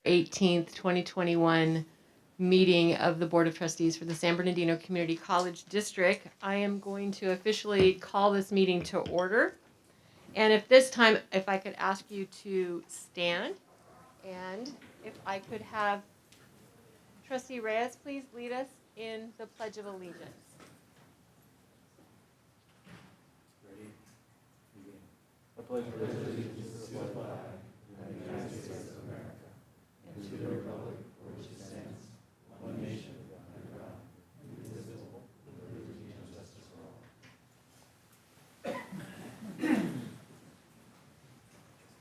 18th, 2021 meeting of the Board of Trustees for the San Bernardino Community College District. I am going to officially call this meeting to order. And if this time, if I could ask you to stand, and if I could have Trustee Reyes please lead us in the Pledge of Allegiance. Ready? Begin. I pledge allegiance to the flag of the United States of America and to the republic for which it stands, one nation, under God, indivisible, with liberty and justice for all.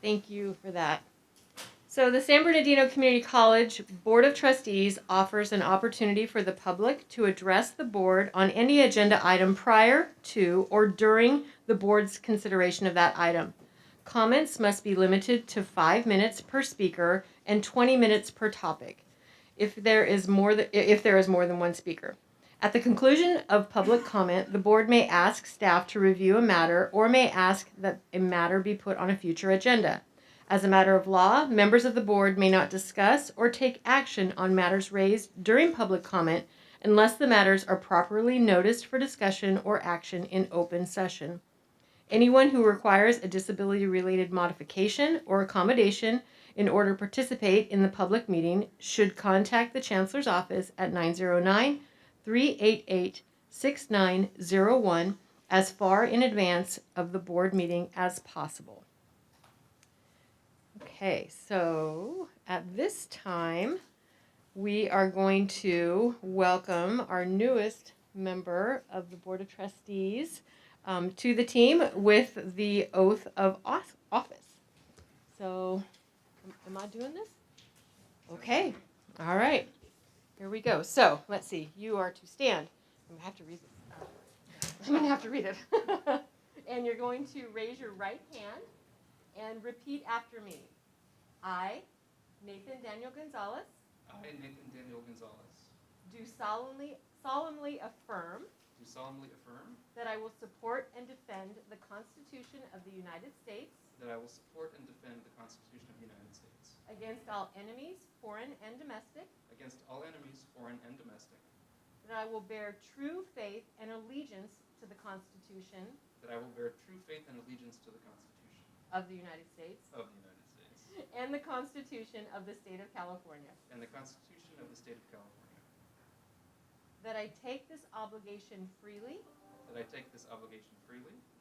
Thank you for that. So the San Bernardino Community College Board of Trustees offers an opportunity for the public to address the board on any agenda item prior to or during the board's consideration of that item. Comments must be limited to 5 minutes per speaker and 20 minutes per topic if there is more than one speaker. At the conclusion of public comment, the board may ask staff to review a matter or may ask that a matter be put on a future agenda. As a matter of law, members of the board may not discuss or take action on matters raised during public comment unless the matters are properly noticed for discussion or action in open session. Anyone who requires a disability-related modification or accommodation in order to participate in the public meeting should contact the Chancellor's office at 909-388-6901 as far in advance of the board meeting as possible. Okay, so at this time, we are going to welcome our newest member of the Board of Trustees to the team with the oath of office. So, am I doing this? Okay, all right, here we go. So, let's see, you are to stand. I'm gonna have to read it. I'm gonna have to read it. And you're going to raise your right hand and repeat after me. I, Nathan Daniel Gonzalez, do solemnly affirm that I will support and defend the Constitution of the United States against all enemies, foreign and domestic, that I will bear true faith and allegiance to the Constitution of the United States and the Constitution of the State of California. That I take this obligation freely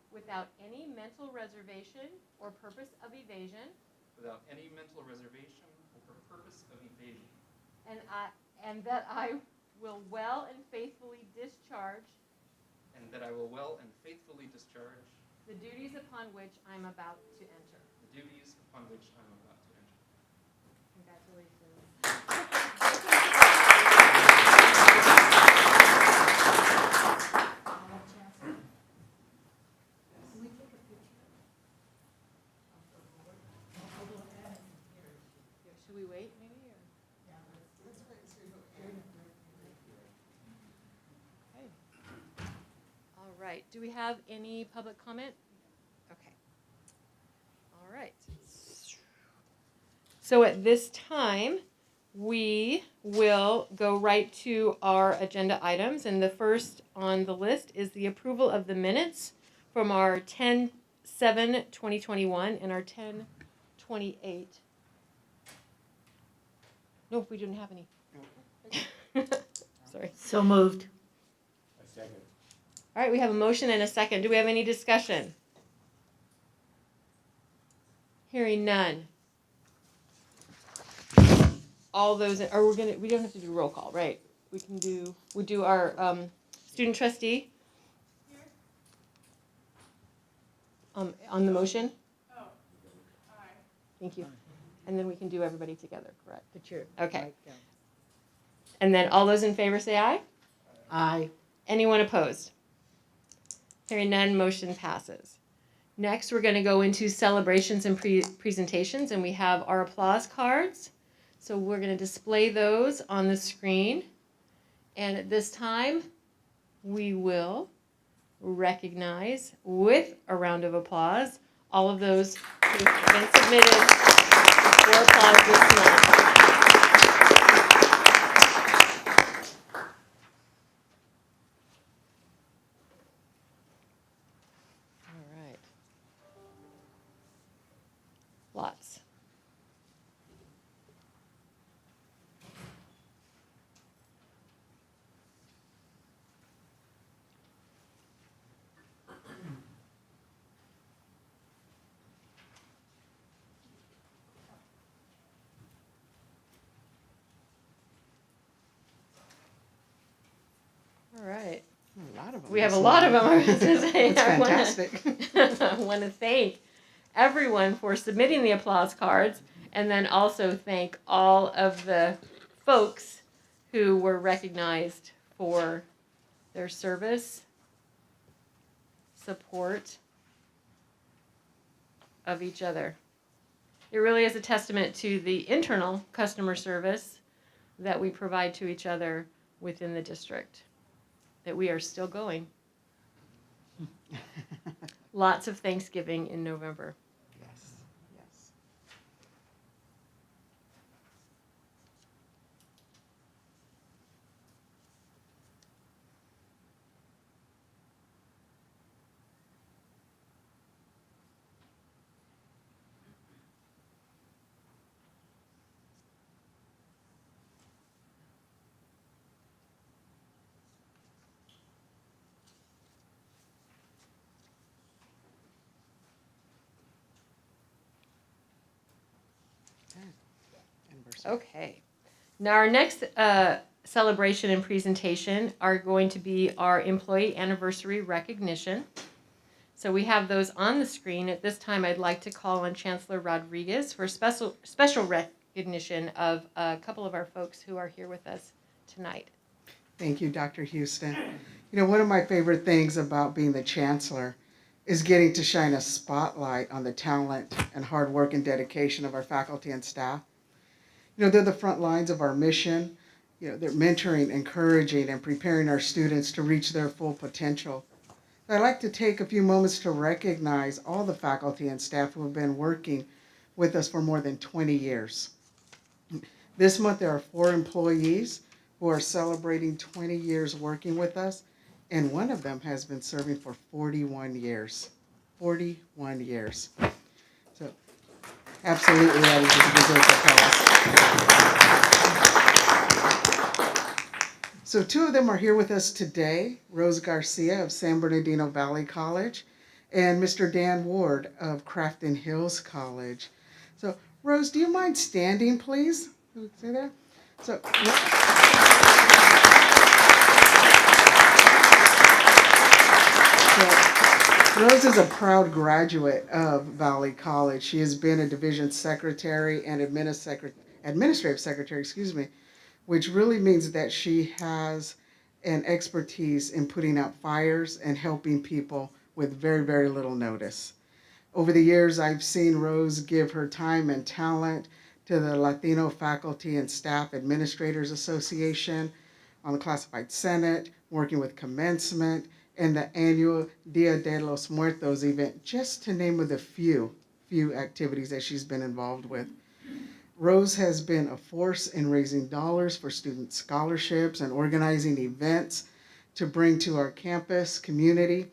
without any mental reservation or purpose of evasion. And that I will well and faithfully discharge the duties upon which I'm about to enter. Should we wait maybe? Or? Okay. All right. Do we have any public comment? Okay. All right. So at this time, we will go right to our agenda items. And the first on the list is the approval of the minutes from our 10/7/2021 and our 10/28. No, we didn't have any. Sorry. So moved. A second. All right, we have a motion and a second. Do we have any discussion? Hearing none. All those, or we don't have to do roll call, right? We'll do our student trustee. On the motion? Oh, aye. Thank you. And then we can do everybody together, correct? The chair. Okay. And then all those in favor say aye. Aye. Anyone opposed? Hearing none, motion passes. Next, we're going to go into celebrations and presentations, and we have our applause cards. So we're going to display those on the screen. And at this time, we will recognize with a round of applause all of those who have been submitted for applause this month. All right. A lot of them. We have a lot of them, I was going to say. It's fantastic. I want to thank everyone for submitting the applause cards, and then also thank all of the folks who were recognized for their service, support of each other. It really is a testament to the internal customer service that we provide to each other within the district, that we are still going. Lots of Thanksgiving in November. Yes, yes. Anniversary. Okay. Now our next celebration and presentation are going to be our employee anniversary recognition. So we have those on the screen. At this time, I'd like to call on Chancellor Rodriguez for special recognition of a couple of our folks who are here with us tonight. Thank you, Dr. Houston. You know, one of my favorite things about being the Chancellor is getting to shine a spotlight on the talent and hard work and dedication of our faculty and staff. You know, they're the front lines of our mission. You know, they're mentoring, encouraging, and preparing our students to reach their full potential. I'd like to take a few moments to recognize all the faculty and staff who have been working with us for more than 20 years. This month, there are 4 employees who are celebrating 20 years working with us, and one of them has been serving for 41 years. 41 years. So, absolutely, that is a deserved applause. So 2 of them are here with us today, Rose Garcia of San Bernardino Valley College and Mr. Dan Ward of Crafton Hills College. So Rose, do you mind standing, please? Say that. So Rose is a proud graduate of Valley College. She has been a division secretary and administrative secretary, which really means that she has an expertise in putting out fires and helping people with very, very little notice. Over the years, I've seen Rose give her time and talent to the Latino Faculty and Staff Administrators Association, on the Classified Senate, working with commencement, and the annual Dia de los Muertos event, just to name a few activities that she's been involved with. Rose has been a force in raising dollars for student scholarships and organizing events to bring to our campus community,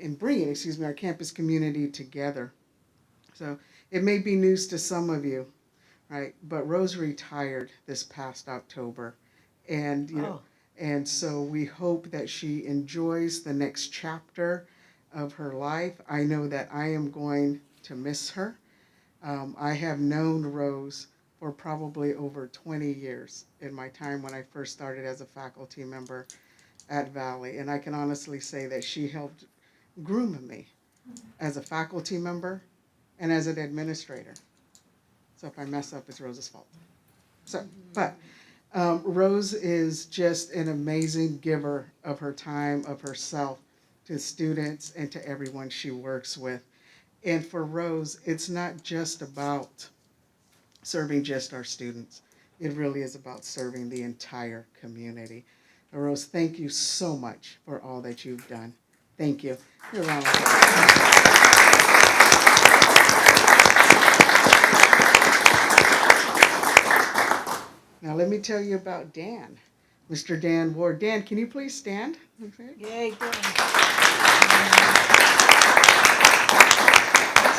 our campus community together. So it may be news to some of you, right? But Rose retired this past October, and and so we hope that she enjoys the next chapter of her life. I know that I am going to miss her. I have known Rose for probably over 20 years in my time when I first started as a faculty member at Valley. And I can honestly say that she helped groom me as a faculty member and as an administrator. So if I mess up, it's Rose's fault. Rose is just an amazing giver of her time, of herself, to students and to everyone she works with. And for Rose, it's not just about serving just our students. It really is about serving the entire community. Rose, thank you so much for all that you've done. Thank you. You're welcome. Now let me tell you about Dan, Mr. Dan Ward. Dan, can you please stand? Okay. Yay, good.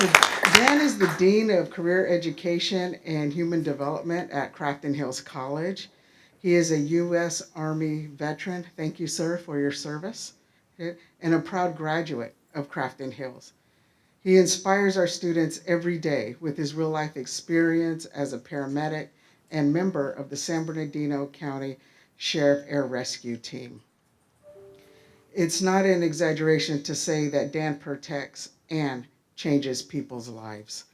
So Dan is the Dean of Career Education and Human Development at Crafton Hills College. He is a U.S. Army veteran. Thank you, sir, for your service. Okay. And a proud graduate of Crafton Hills. He inspires our students every day with his real-life experience as a paramedic and member of the San Bernardino County Sheriff Air Rescue Team. It's not an exaggeration to say that Dan protects and changes people's lives.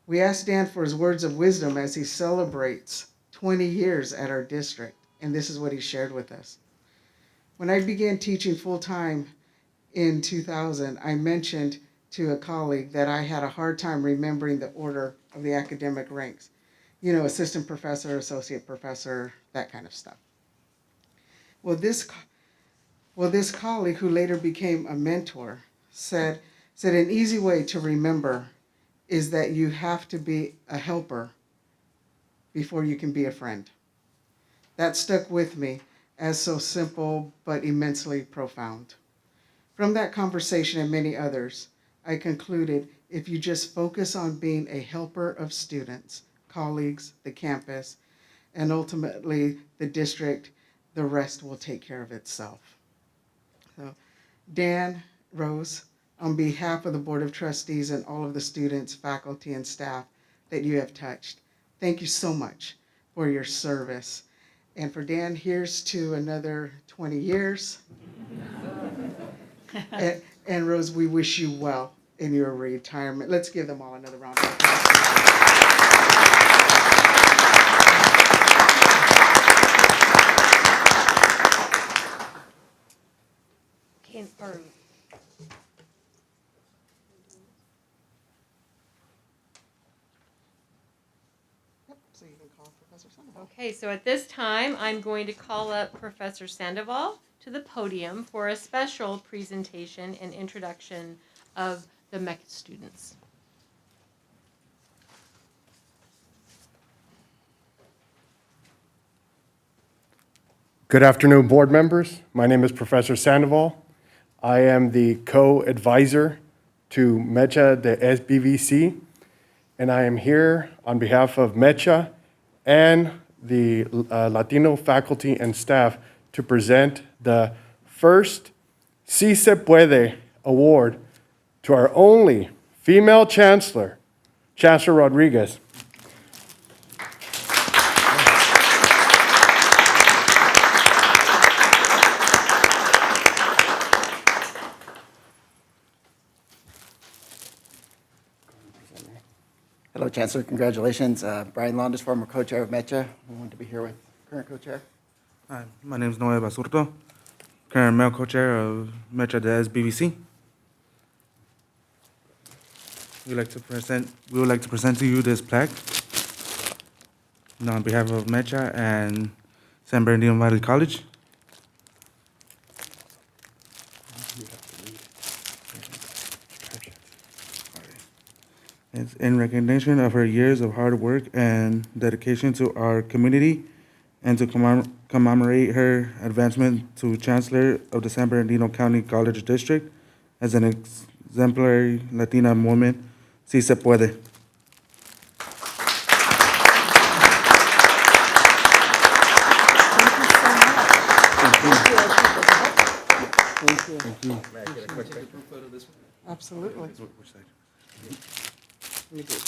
We asked Dan for his words of wisdom as he celebrates 20 years at our district, and this is what he shared with us. When I began teaching full-time in 2000, I mentioned to a colleague that I had a hard time remembering the order of the academic ranks. You know, assistant professor, associate professor, that kind of stuff. Well, this colleague, who later became a mentor, said an easy way to remember is that you have to be a helper before you can be a friend. That stuck with me as so simple but immensely profound. From that conversation and many others, I concluded if you just focus on being a helper of students, colleagues, the campus, and ultimately the district, the rest will take care of itself. So, Dan, Rose, on behalf of the Board of Trustees and all of the students, faculty, and staff that you have touched, thank you so much for your service. And for Dan, here's to another 20 years. And Rose, we wish you well in your retirement. Let's give them all another round of applause. So you can call Professor Sandoval. Okay, so at this time, I'm going to call up Professor Sandoval to the podium for a special presentation and introduction of the MEC students. Good afternoon, board members. My name is Professor Sandoval. I am the co-advisor to MECHA, the SBVC, and I am here on behalf of MECHA and the Latino faculty and staff to present the first Si Se Puede award to our only female chancellor, Chancellor Rodriguez. Hello, Chancellor. Congratulations. Brian Londas, former co-chair of MECHA. We wanted to be here with current co-chair. Hi, my name is Noé Basurto, current male co-chair of MECHA, the SBVC. We would like to present to you this plaque on behalf of MECHA and San Bernardino Valley College. It's in recognition of her years of hard work and dedication to our community and to commemorate her advancement to Chancellor of the San Bernardino County College District as an exemplary Latina woman. Si se puede. Thank you. Absolutely. Which side? Let me do it.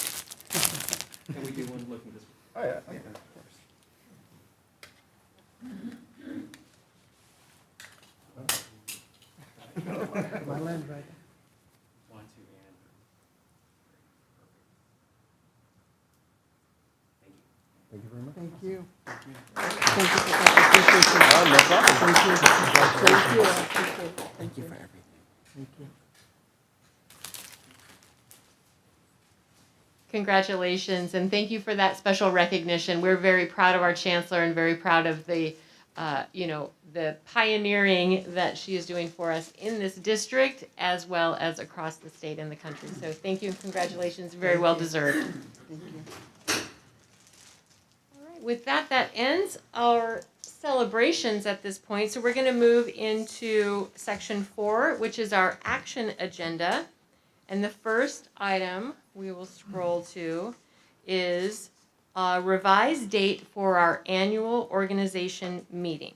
Can we do one looking this way? Oh, yeah, of course. My land right. 1, 2, and. Thank you. Thank you very much. Thank you. Thank you, Professor. Appreciate you. No problem. Thank you. Thank you. I appreciate it. Thank you for everything. Thank you. Congratulations, and thank you for that special recognition. We're very proud of our chancellor and very proud of the, the pioneering that she is doing for us in this district as well as across the state and the country. So thank you and congratulations, very well deserved. Thank you. All right, with that, that ends our celebrations at this point. So we're going to move into section 4, which is our action agenda. And the first item we will scroll to is a revised date for our annual organization meeting.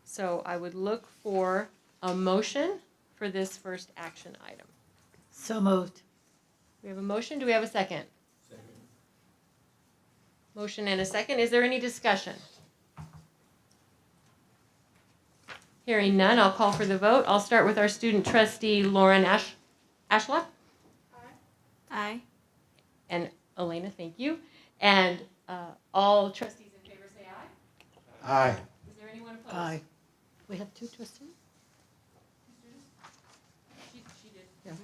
So I would look for a motion for this first action item. So moved. We have a motion. Do we have a second? Second. Motion and a second. Is there any discussion? Hearing none, I'll call for the vote. I'll start with our student trustee, Lauren Ashlock. Aye. And Elena, thank you. And all trustees in favor say aye. Aye. Is there anyone opposed? We have two trustees? She did. Yeah. Yes.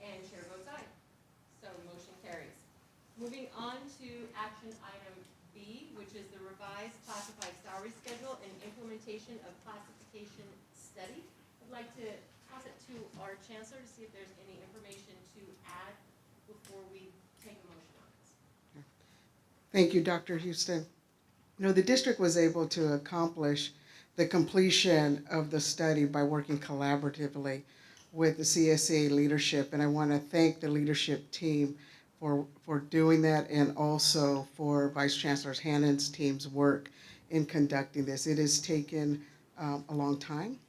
And chair votes aye. So motion carries. Moving on to action item B, which is the revised classified salary schedule and implementation of classification study. I'd like to toss it to our chancellor to see if there's any information to add before we take a motion on this. Thank you, Dr. Houston. The district was able to accomplish the completion of the study by working collaboratively with the CSA leadership, and I want to thank the leadership team for doing that, and also for Vice Chancellor Hannon's team's work in conducting this. It has taken a long time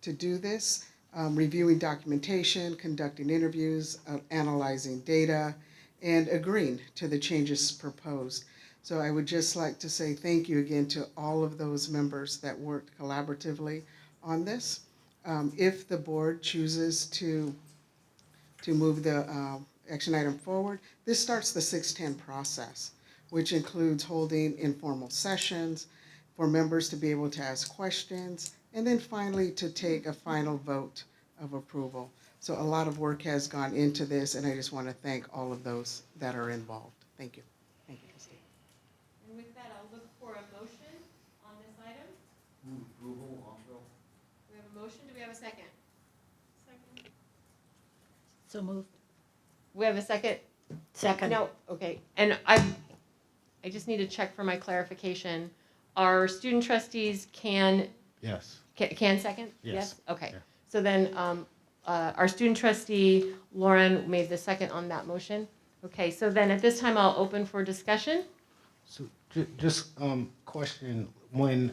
to do this, reviewing documentation, conducting interviews, analyzing data, and agreeing to the changes proposed. So I would just like to say thank you again to all of those members that worked collaboratively on this. If the board chooses to move the action item forward, this starts the 610 process, which includes holding informal sessions for members to be able to ask questions, and then finally to take a final vote of approval. So a lot of work has gone into this, and I just want to thank all of those that are involved. Thank you. Thank you, Trustee. And with that, I'll look for a motion on this item. Move approval also. We have a motion. Do we have a second? Second. So moved. We have a second? Second. No, okay. And I just need to check for my clarification. Our student trustees can Yes. second? Yes. Okay. Yeah. So then, our student trustee, Lauren, made the second on that motion. Okay, so then at this time, I'll open for discussion. So just question, when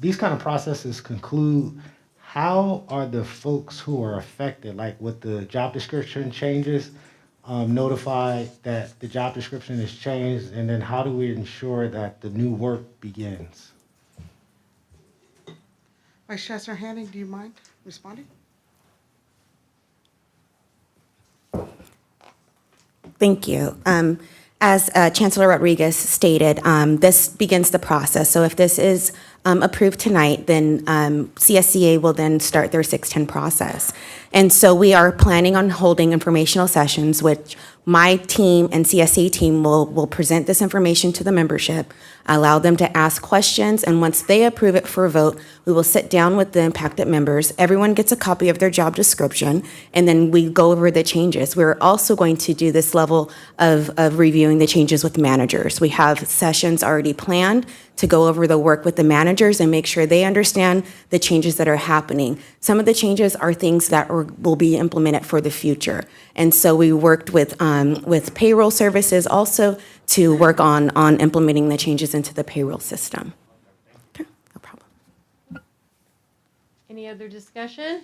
these kind of processes conclude, how are the folks who are affected, like with the job description changes, notified that the job description is changed, and then how do we ensure that the new work begins? Vice Chancellor Hanning, do you mind responding? Thank you. As Chancellor Rodriguez stated, this begins the process. So if this is approved tonight, then CSCA will then start their 610 process. And so we are planning on holding informational sessions, which my team and CSA team will present this information to the membership, allow them to ask questions, and once they approve it for a vote, we will sit down with the impacted members. Everyone gets a copy of their job description, and then we go over the changes. We're also going to do this level of reviewing the changes with managers. We have sessions already planned to go over the work with the managers and make sure they understand the changes that are happening. Some of the changes are things that will be implemented for the future. And so we worked with payroll services also to work on implementing the changes into the payroll system. Okay, no problem. Any other discussion?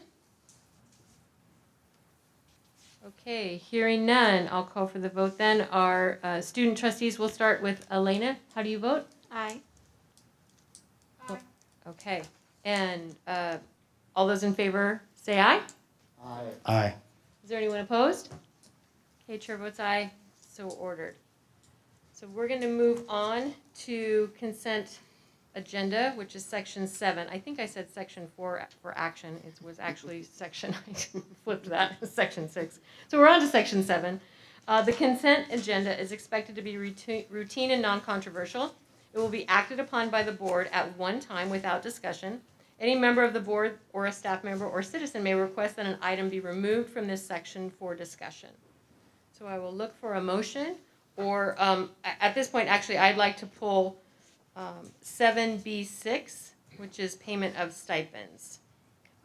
Okay, hearing none, I'll call for the vote then. Our student trustees will start with Elena. How do you vote? Aye. Okay, and all those in favor say aye. Aye. Is there anyone opposed? Okay, chair votes aye, so ordered. So we're going to move on to consent agenda, which is section 7. I think I said section 4 for action. It was actually section, I flipped that, section 6. So we're on to section 7. The consent agenda is expected to be routine and non-controversial. It will be acted upon by the board at one time without discussion. Any member of the board or a staff member or citizen may request that an item be removed from this section for discussion. So I will look for a motion, or at this point, actually, I'd like to pull 7B6, which is payment of stipends.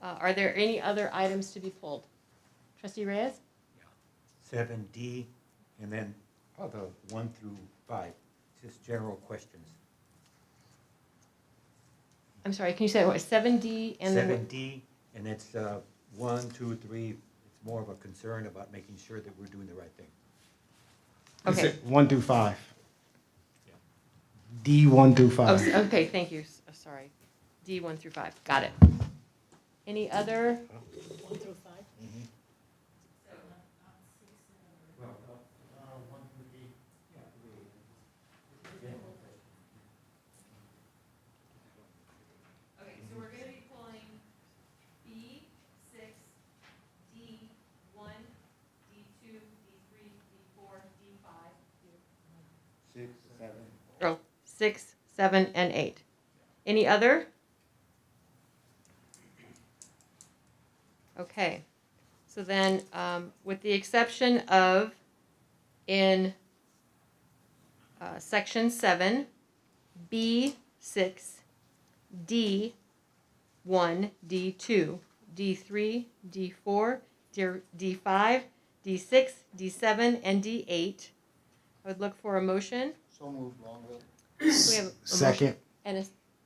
Are there any other items to be pulled? Trustee Reyes? 7D, and then other 1 through 5, just general questions. I'm sorry, can you say what, 7D and then? 7D, and it's 1, 2, 3, it's more of a concern about making sure that we're doing the right thing. Okay. 1 through 5. D 1 through 5. Oh, okay, thank you. Sorry. D 1 through 5. Got it. Any other? 1 through 5. Okay, so we're going to be pulling B6, D1, D2, D3, D4, D5. 6, 7. Oh, 6, 7, and 8. Any other? Okay, so then with the exception of in section 7, B6, D1, D2, D3, D4, D5, D6, D7, and D8. I would look for a motion. So moved, Longville. We have a motion Second, and a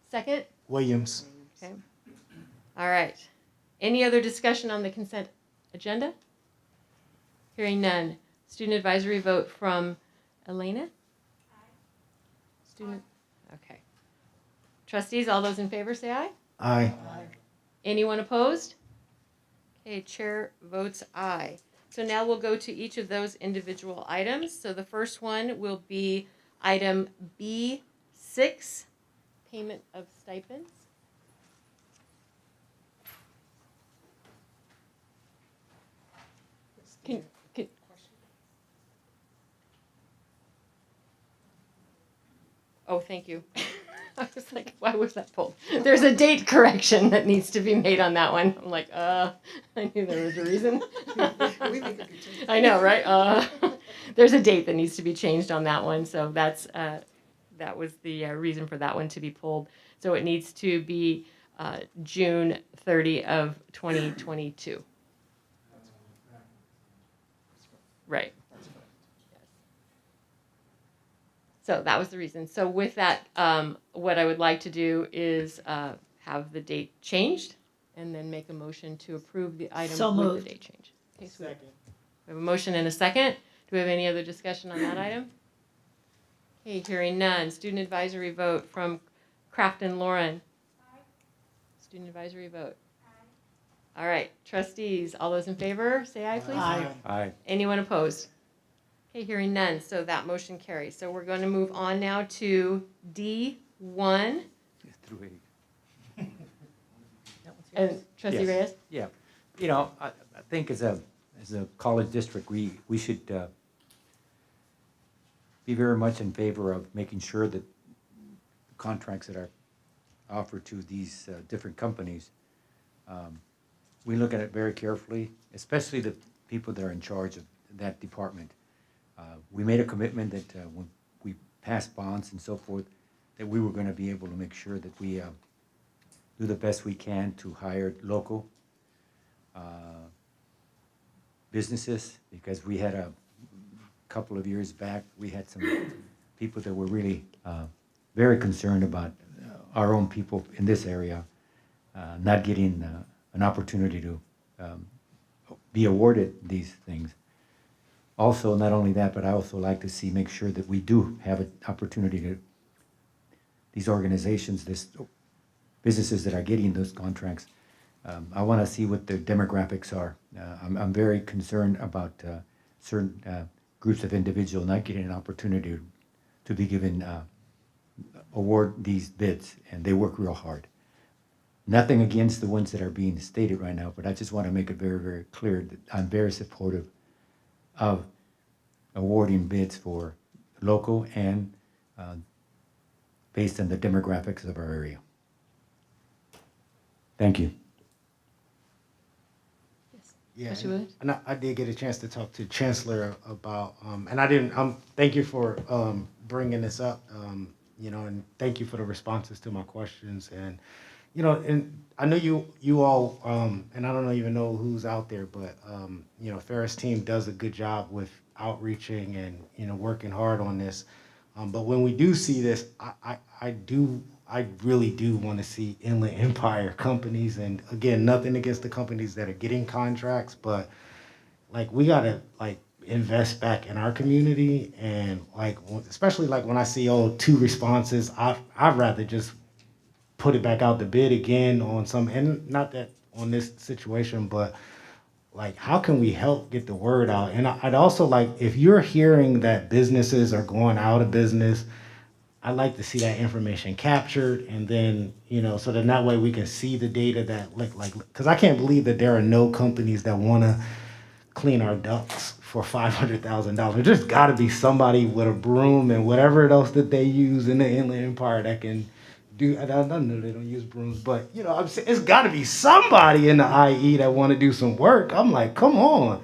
second. Williams. Okay. All right. Any other discussion on the consent agenda? Hearing none. Student advisory vote from Elena? Student. Okay. Trustees, all those in favor say aye. Aye. Anyone opposed? Okay, chair votes aye. So now we'll go to each of those individual items. So the first one will be item B6, payment of stipends. Can, oh, thank you. I was like, why was that pulled? There's a date correction that needs to be made on that one. I'm like, I knew there was a reason. I know, right? There's a date that needs to be changed on that one. So that's that was the reason for that one to be pulled. So it needs to be June 30 of 2022. Right. So that was the reason. So with that, what I would like to do is have the date changed and then make a motion to approve the item So with moved. the date change. Okay, so we have a motion and a second. Do we have any other discussion on that item? Okay, hearing none. Student advisory vote from Crafton Lauren. Aye. Student advisory vote. Aye. All right, trustees, all those in favor, say aye, please. Aye. Aye. Anyone opposed? Okay, hearing none, so that motion carries. So we're going to move on now to D1. Through 8. And trustee Yes. Reyes? Yeah, you know, I think as a college district, we should be very much in favor of making sure that the contracts that are offered to these different companies, we look at it very carefully, especially the people that are in charge of that department. We made a commitment that when we pass bonds and so forth, that we were going to be able to make sure that we do the best we can to hire local businesses, because we had a couple of years back, we had some people that were really very concerned about our own people in this area not getting an opportunity to be awarded these things. Also, not only that, but I also like to see, make sure that we do have an opportunity to, these organizations, this businesses that are getting those contracts, I want to see what their demographics are. I'm very concerned about certain groups of individuals not getting an opportunity to be given, award these bids, and they work real hard. Nothing against the ones that are being stated right now, but I just want to make it very, very clear that I'm very supportive of awarding bids for local and based on the demographics of our area. Thank you. Yeah, Trustee Williams? and I did get a chance to talk to Chancellor about, and I didn't. Thank you for bringing this up. And thank you for the responses to my questions. And and I know you all, and I don't even know who's out there, but Ferris team does a good job with outreaching and working hard on this. But when we do see this, I really do want to see Inland Empire companies, and again, nothing against the companies that are getting contracts, but we gotta invest back in our community, and especially when I see 2 responses, I'd rather just put it back out to bid again on some, and not that on this situation, but like, how can we help get the word out? And I'd also like, if you're hearing that businesses are going out of business, I'd like to see that information captured, and then, so then that way we can see the data that like, because I can't believe that there are no companies that want to clean our ducts for $500,000. There's got to be somebody with a broom and whatever else that they use in the Inland Empire that can do. I don't know they don't use brooms, but I'm saying it's got to be somebody in the IE that want to do some work. I'm like, come on.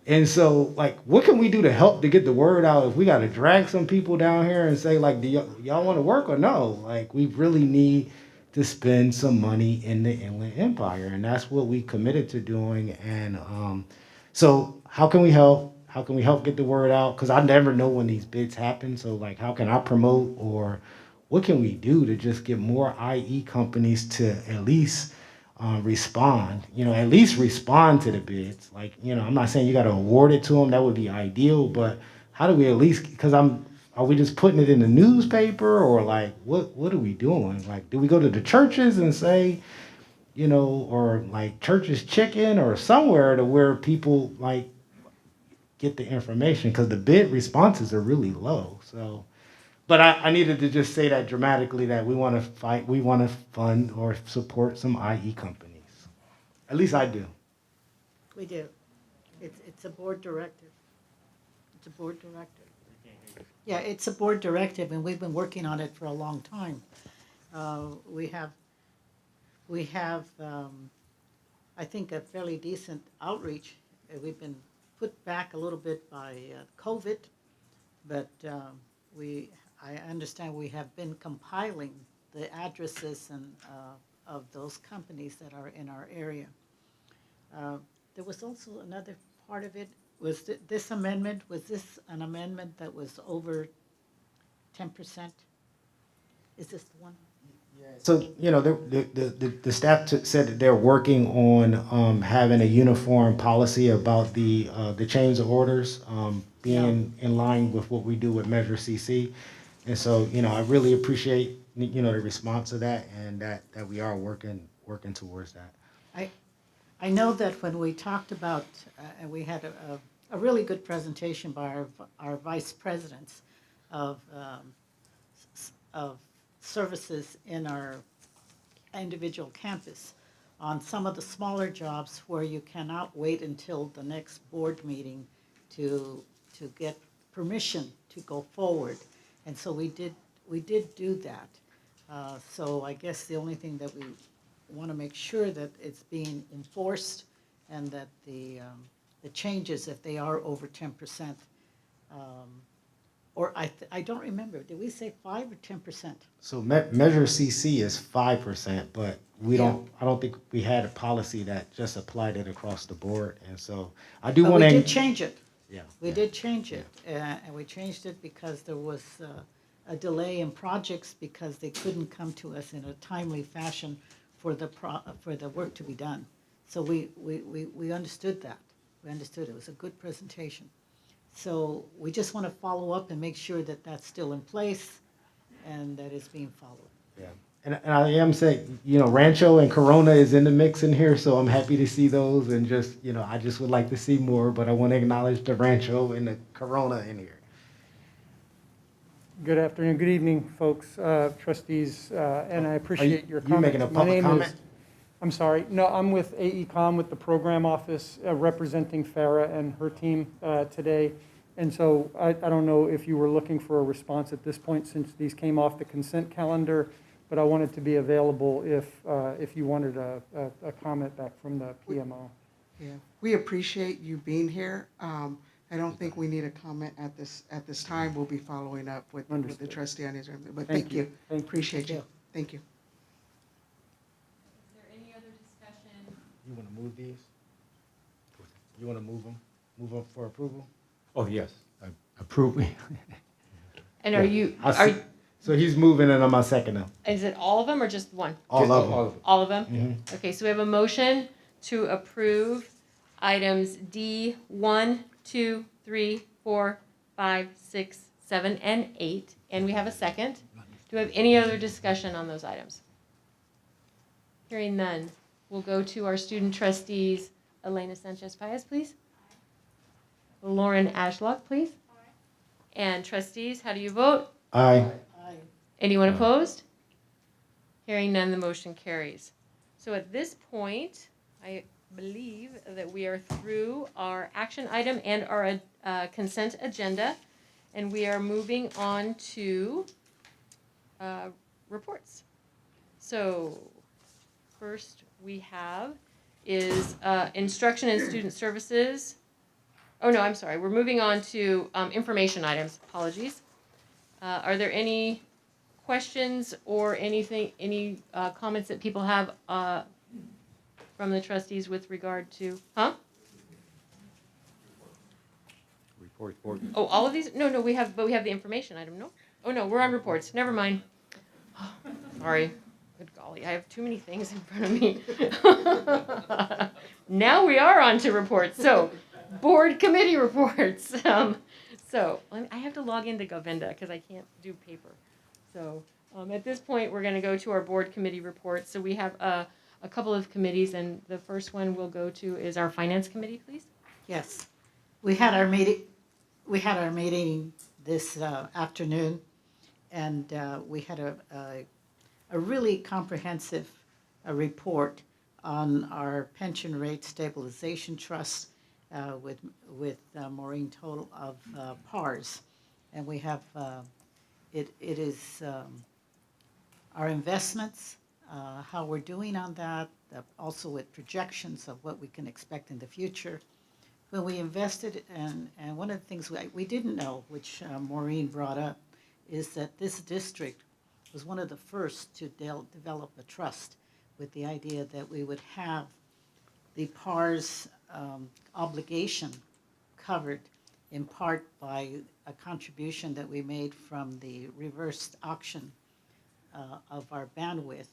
And so, like, what can we do to help to get the word out? If we got to drag some people down here and say, like, do y'all want to work or no? Like, we really need to spend some money in the Inland Empire, and that's what we committed to doing. And so, how can we help? How can we help get the word out? Because I never know when these bids happen. So, like, how can I promote, or what can we do to just get more IE companies to at least respond, at least respond to the bids. Like, I'm not saying you got to award it to them. That would be ideal. But how do we at least, because are we just putting it in the newspaper, or like, what are we doing? Like, do we go to the churches and say, or like Church's Chicken or somewhere to where people like get the information? Because the bid responses are really low. So, but I needed to just say that dramatically, that we want to fund or support some IE companies. At least I do. We do. It's a board directive. It's a board directive. Yeah, it's a board directive, and we've been working on it for a long time. We have, I think, a fairly decent outreach. We've been put back a little bit by COVID, but I understand we have been compiling the addresses and of those companies that are in our area. There was also another part of it. Was this amendment, was this an amendment that was over 10%? Is this the one? So, the staff said that they're working on having a uniform policy about the change of orders being in line with what we do with Measure CC. And so, I really appreciate, the response to that, and that we are working towards that. I know that when we talked about, and we had a really good presentation by our vice presidents of services in our individual campus on some of the smaller jobs where you cannot wait until the next board meeting to get permission to go forward. And so we did do that. So I guess the only thing that we want to make sure that it's being enforced, and that the changes, if they are over 10%, or I don't remember, did we say 5 or 10%? So Measure CC is 5%, but I don't think we had a policy that just applied it across the board. And so I do want to. We did change it. Yeah. We did change it, and we changed it because there was a delay in projects because they couldn't come to us in a timely fashion for the work to be done. So we understood that. We understood it. It was a good presentation. So we just want to follow up and make sure that that's still in place and that it's being followed. Yeah. And I am saying, Rancho and Corona is in the mix in here, so I'm happy to see those, and just, I just would like to see more, but I want to acknowledge the Rancho and the Corona in here. Good afternoon, good evening, folks, trustees, and I appreciate your comments. You making a public comment? I'm sorry, no, I'm with AECOM, with the program office, representing Farah and her team today. And so I don't know if you were looking for a response at this point, since these came off the consent calendar, but I wanted to be available if you wanted a comment back from the PMO. Yeah, we appreciate you being here. I don't think we need a comment at this time. We'll be following up with the trustee on his, but thank you. Appreciate you. Thank you. Is there any other discussion? You want to move these? You want to move them for approval? Oh, yes, approve. And are you, So he's moving, and I'm going to second him. is it all of them or just one? All of them. All of them? Mhm. Okay, so we have a motion to approve items D 1, 2, 3, 4, 5, 6, 7, and 8. And we have a second. Do we have any other discussion on those items? Hearing none, we'll go to our student trustees. Elena Sanchez-Paez, please. Lauren Ashlock, please. And trustees, how do you vote? Aye. Anyone opposed? Hearing none, the motion carries. So at this point, I believe that we are through our action item and our consent agenda, and we are moving on to reports. So first we have is instruction and student services. Oh no, I'm sorry. We're moving on to information items. Apologies. Are there any questions or any comments that people have from the trustees with regard to, Report. Oh, all of these? No, we have the information item, no? Oh, no, we're on reports. Never mind. Sorry. Good golly, I have too many things in front of me. Now we are on to reports. So, board committee reports. I have to log into Govinda because I can't do paper. So, at this point, we're going to go to our board committee reports. So we have a couple of committees, and the first one we'll go to is our finance committee, please. Yes. We had our meeting this afternoon, and we had a really comprehensive report on our pension rate stabilization trust with Maureen Total of PARS. And we have, it is our investments, how we're doing on that, also with projections of what we can expect in the future. When we invested, and one of the things we didn't know, which Maureen brought up, is that this district was one of the first to develop a trust with the idea that we would have the PARS obligation covered in part by a contribution that we made from the reversed auction of our bandwidth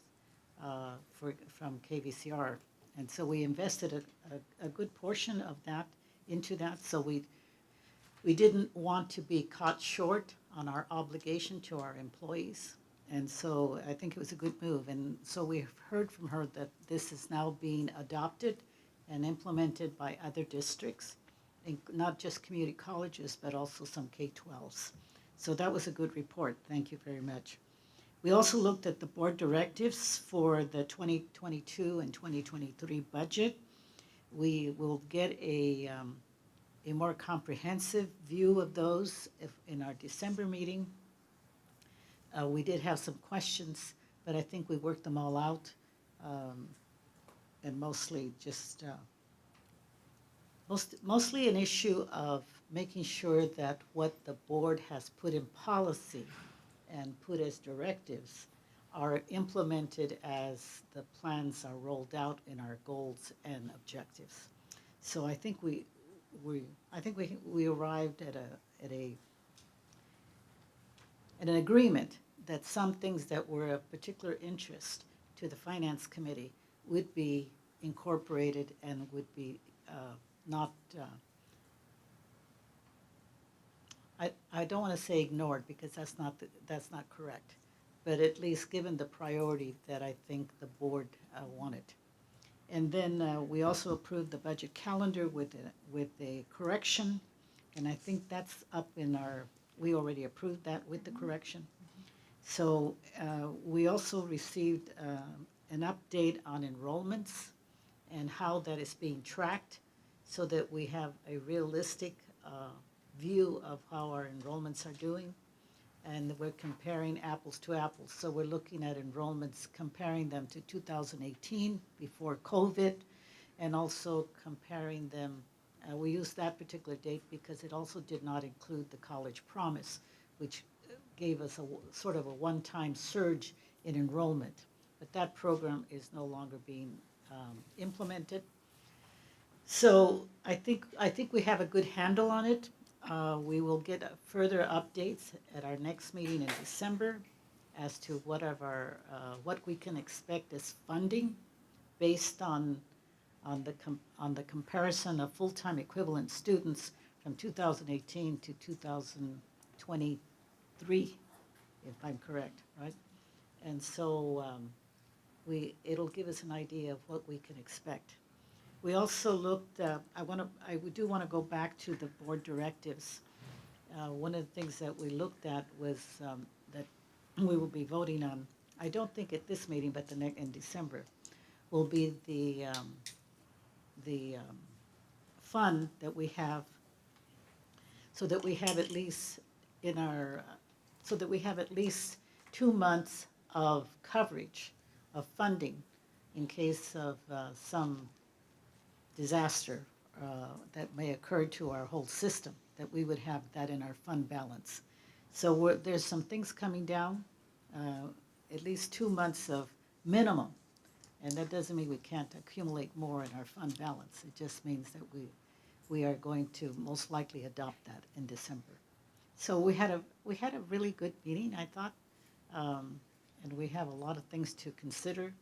from KVCR. And so we invested a good portion of that into that, so we didn't want to be caught short on our obligation to our employees. And so I think it was a good move. And so we've heard from her that this is now being adopted and implemented by other districts, and not just community colleges, but also some K-12s. So that was a good report. Thank you very much. We also looked at the board directives for the 2022 and 2023 budget. We will get a more comprehensive view of those in our December meeting. We did have some questions, but I think we worked them all out, and mostly just mostly an issue of making sure that what the board has put in policy and put as directives are implemented as the plans are rolled out in our goals and objectives. So I think we arrived at an agreement that some things that were of particular interest to the Finance Committee would be incorporated and would be not, I don't want to say ignored because that's not correct, but at least given the priority that I think the board wanted. And then we also approved the budget calendar with a correction, and I think that's up in our, we already approved that with the correction. So we also received an update on enrollments and how that is being tracked so that we have a realistic view of how our enrollments are doing. And we're comparing apples to apples. So we're looking at enrollments, comparing them to 2018 before COVID, and also comparing them, we used that particular date because it also did not include the College Promise, which gave us a sort of a one-time surge in enrollment. But that program is no longer being implemented. So I think we have a good handle on it. We will get further updates at our next meeting in December as to what we can expect as funding based on the comparison of full-time equivalent students from 2018 to 2023, if I'm correct, right? And so it'll give us an idea of what we can expect. We also looked, I do want to go back to the board directives. One of the things that we looked at was that we will be voting on, I don't think at this meeting, but in December, will be the fund that we have, so that we have at least in our, so that we have at least 2 months of coverage of funding in case of some disaster that may occur to our whole system, that we would have that in our fund balance. So there's some things coming down, at least 2 months of minimum. And that doesn't mean we can't accumulate more in our fund balance. It just means that we are going to most likely adopt that in December. So we had a really good meeting, I thought, and we have a lot of things to consider.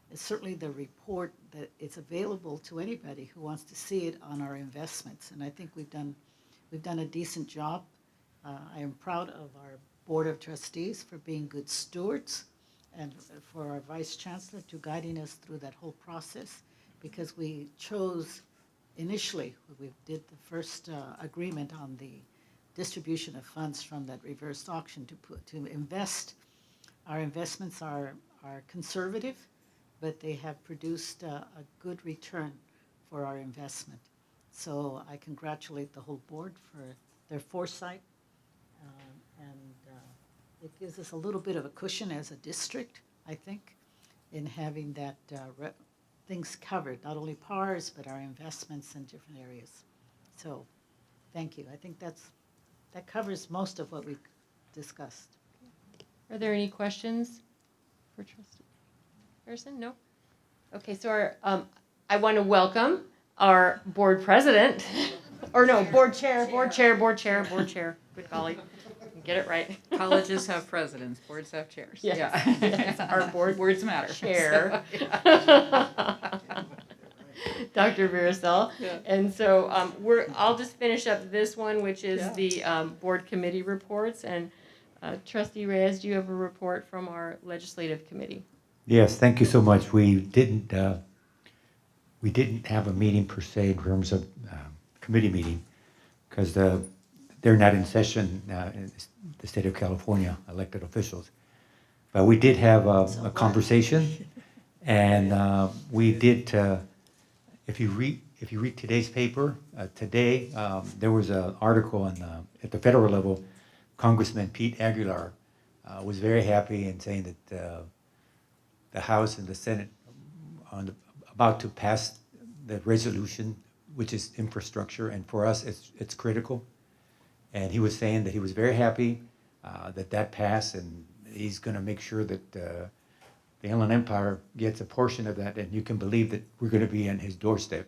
And certainly the report that it's available to anybody who wants to see it on our investments, and I think we've done a decent job. I am proud of our Board of Trustees for being good stewards, and for our Vice Chancellor to guiding us through that whole process, because we chose initially, we did the first agreement on the distribution of funds from that reverse auction to invest. Our investments are conservative, but they have produced a good return for our investment. So I congratulate the whole board for their foresight, and it gives us a little bit of a cushion as a district, I think, in having that things covered, not only PARs, but our investments in different areas. So thank you. I think that covers most of what we discussed. Are there any questions for Trustee Harrison? No? Okay, so I want to welcome our board president, or no, board chair. Good golly, get it right. Colleges have presidents, boards have chairs. Yes. Yeah. Yes, our board words matter. chair. So, yeah. Dr. Viracel. Yeah. And so I'll just finish up this one, which is the board committee reports. And Trustee Reyes, do you have a report from our legislative committee? Yes, thank you so much. We didn't have a meeting per se in terms of committee meeting, because they're not in session in the state of California, elected officials. But we did have a conversation, and we did. If you read today's paper, today there was an article at the federal level. Congressman Pete Aguilar was very happy in saying that the House and the Senate are about to pass the resolution, which is infrastructure, and for us it's critical. And he was saying that he was very happy that passed, and he's going to make sure that the Inland Empire gets a portion of that, and you can believe that we're going to be on his doorstep.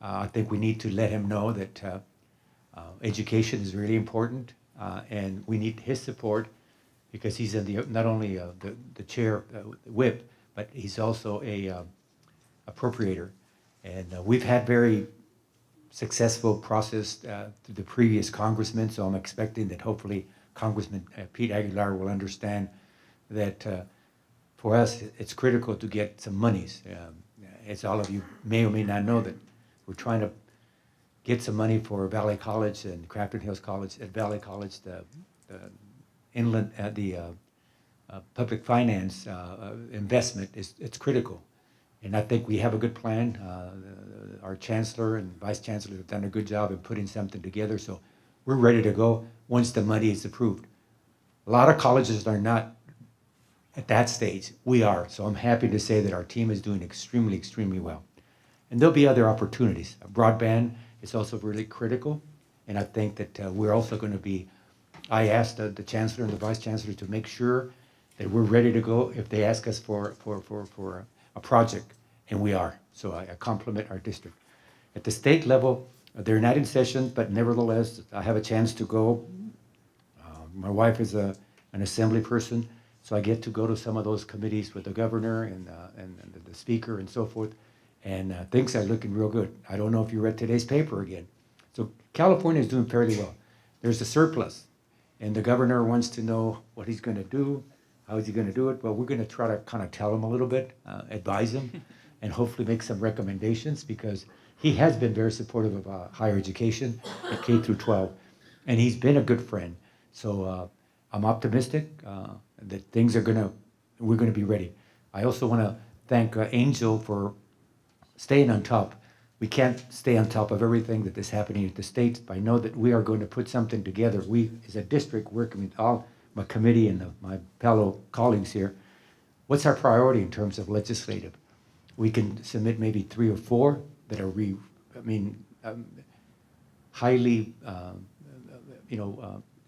I think we need to let him know that education is really important, and we need his support, because he's not only the chair, whip, but he's also a appropriator. And we've had very successful process through the previous congressman, so I'm expecting that hopefully Congressman Pete Aguilar will understand that for us it's critical to get some monies. As all of you may or may not know, that we're trying to get some money for Valley College and Crafton Hills College. At Valley College, the inland, public finance investment it's critical. And I think we have a good plan. Our Chancellor and Vice Chancellor have done a good job in putting something together, so we're ready to go once the money is approved. A lot of colleges are not at that stage. We are, so I'm happy to say that our team is doing extremely, extremely well. And there'll be other opportunities. Broadband is also really critical, and I think that we're also going to be, I asked the Chancellor and the Vice Chancellor to make sure that we're ready to go if they ask us for a project, and we are. So I compliment our district. At the state level, they're not in session, but nevertheless, I have a chance to go. My wife is an assembly person, so I get to go to some of those committees with the governor and the speaker and so forth, and things are looking real good. I don't know if you read today's paper again. So California is doing fairly well. There's a surplus, and the governor wants to know what he's going to do, How is he going to do it? Well, we're going to try to kind of tell him a little bit, advise him, and hopefully make some recommendations, because he has been very supportive of higher education at K through 12, and he's been a good friend. So I'm optimistic that we're going to be ready. I also want to thank Angel for staying on top. We can't stay on top of everything that is happening at the state, but I know that we are going to put something together. We, as a district, working with all my committee and my fellow colleagues here, what's our priority in terms of legislative? We can submit maybe 3 or 4 that are highly,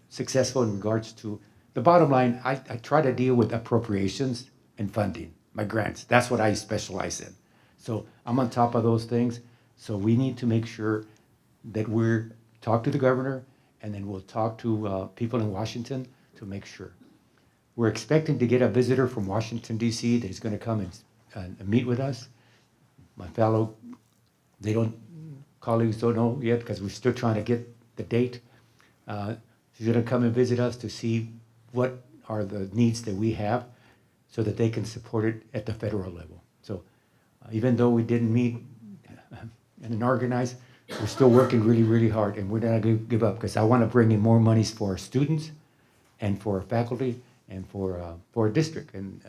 successful in regards to the bottom line. I try to deal with appropriations and funding, my grants. That's what I specialize in. So I'm on top of those things. So we need to make sure that we're talk to the governor, and then we'll talk to people in Washington to make sure. We're expecting to get a visitor from Washington, D.C. that is going to come and meet with us. My fellow, colleagues don't know yet because we're still trying to get the date. She's going to come and visit us to see what are the needs that we have so that they can support it at the federal level. So even though we didn't meet and organize, we're still working really, really hard, and we're not going to give up, because I want to bring in more monies for our students and for our faculty and for our district. And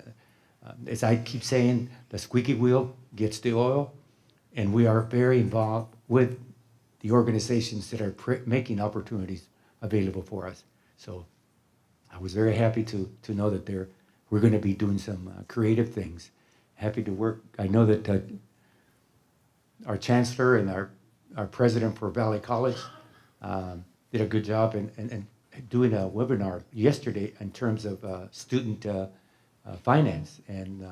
as I keep saying, the squeaky wheel gets the oil, and we are very involved with the organizations that are making opportunities available for us. So I was very happy to know that we're going to be doing some creative things. Happy to work. I know that our Chancellor and our President for Valley College did a good job in doing a webinar yesterday in terms of student finance and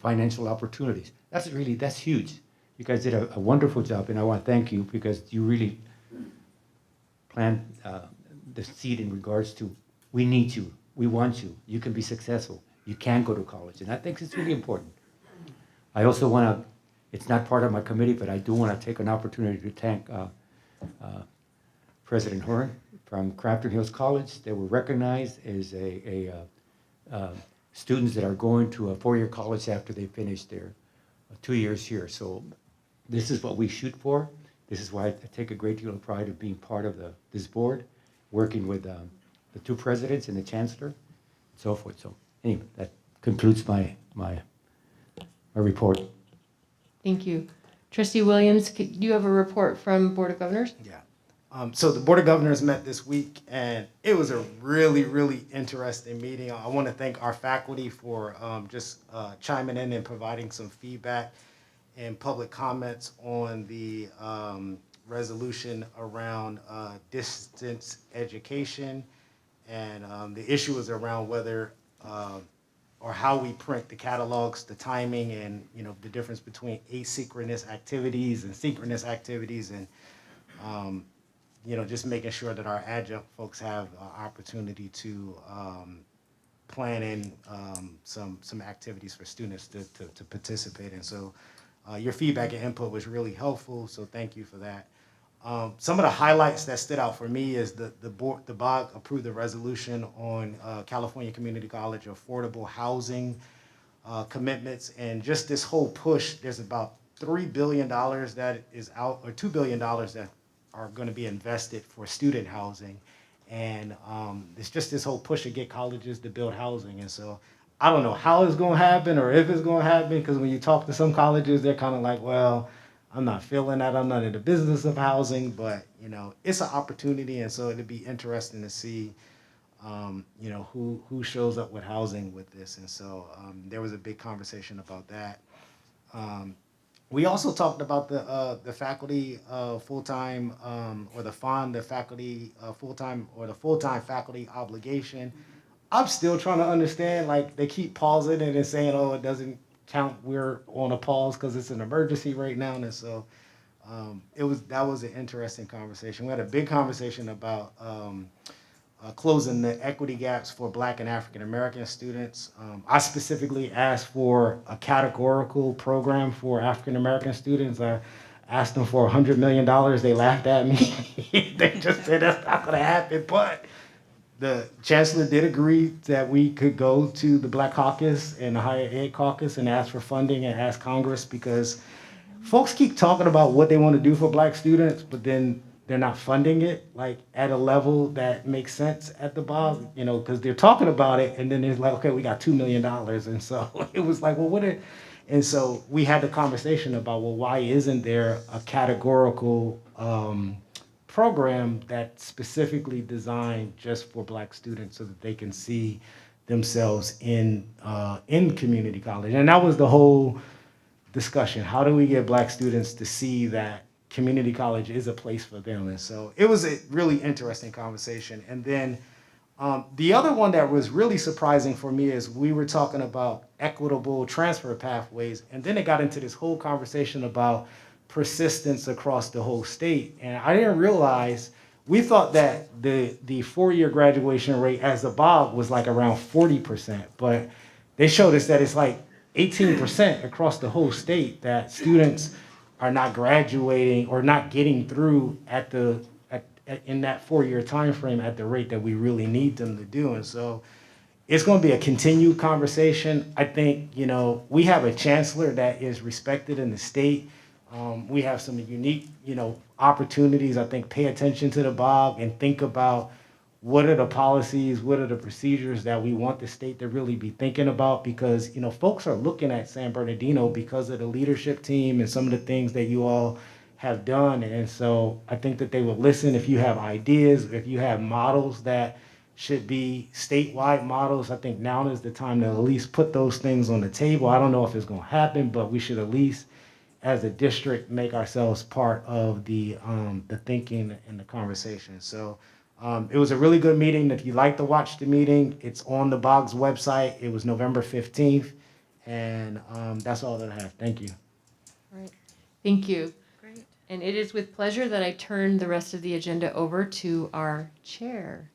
financial opportunities. That's huge. You guys did a wonderful job, and I want to thank you, because you really planted the seed in regards to, we need you, we want you, you can be successful, you can go to college, and I think it's really important. I also want to, it's not part of my committee, but I do want to take an opportunity to thank President Horn from Crafton Hills College. They were recognized as students that are going to a 4-year college after they finish their 2 years here. So this is what we shoot for. This is why I take a great deal of pride in being part of this board, working with the 2 presidents and the Chancellor, and so forth. So anyway, that concludes my report. Thank you. Trustee Williams, do you have a report from Board of Governors? Yeah. So the Board of Governors met this week, and it was a really, really interesting meeting. I want to thank our faculty for just chiming in and providing some feedback and public comments on the resolution around distance education. And the issue was around whether or how we print the catalogs, the timing, and the difference between asynchronous activities and synchronous activities, and just making sure that our adjunct folks have opportunity to plan in some activities for students to participate in. So your feedback and input was really helpful, so thank you for that. Some of the highlights that stood out for me is the BOG approved the resolution on California Community College affordable housing commitments, and just this whole push. There's about $3 billion that is out, or $2 billion that are going to be invested for student housing, and it's just this whole push to get colleges to build housing. And so I don't know how it's going to happen or if it's going to happen, because when you talk to some colleges, they're kind of like, well, I'm not feeling that. I'm not in the business of housing, but it's an opportunity, and so it'd be interesting to see, who shows up with housing with this. And so there was a big conversation about that. We also talked about the faculty full-time or the FON, the faculty full-time or the full-time faculty obligation. I'm still trying to understand. Like, they keep pausing it and saying, "Oh, it doesn't count. We're on a pause because it's an emergency right now." And so that was an interesting conversation. We had a big conversation about closing the equity gaps for Black and African American students. I specifically asked for a categorical program for African American students. I asked them for $100 million. They laughed at me. They just said that's not going to happen. But the chancellor did agree that we could go to the Black Caucus and the Higher Ed Caucus and ask for funding and ask Congress, because folks keep talking about what they want to do for black students, but then they're not funding it like at a level that makes sense at the BOG, you know, because they're talking about it and then it's like, okay, we got $2 million. And so it was like, well, and so we had the conversation about, well, why isn't there a categorical program that's specifically designed just for black students so that they can see themselves in community college? And that was the whole discussion. How do we get black students to see that community college is a place for them? And so it was a really interesting conversation. And then the other one that was really surprising for me is we were talking about equitable transfer pathways, and then it got into this whole conversation about persistence across the whole state. And I didn't realize, we thought that the four-year graduation rate as a BOG was like around 40%, but they showed us that it's like 18% across the whole state that students are not graduating or not getting through in that four-year time frame at the rate that we really need them to do. And so it's going to be a continued conversation. I think, you know, we have a chancellor that is respected in the state. We have some unique, you know, opportunities. I think pay attention to the BOG and think about what are the policies, what are the procedures that we want the state to really be thinking about, because, you know, folks are looking at San Bernardino because of the leadership team and some of the things that you all have done. And so I think that they will listen if you have ideas, if you have models that should be statewide models. I think now is the time to at least put those things on the table. I don't know if it's going to happen, but we should at least, as a district, make ourselves part of the thinking and the conversation. So it was a really good meeting. If you'd like to watch the meeting, it's on the BOG's website. It was November 15th, and that's all that I have. Thank you. All right. Thank you. Great. And it is with pleasure that I turn the rest of the agenda over to our chair.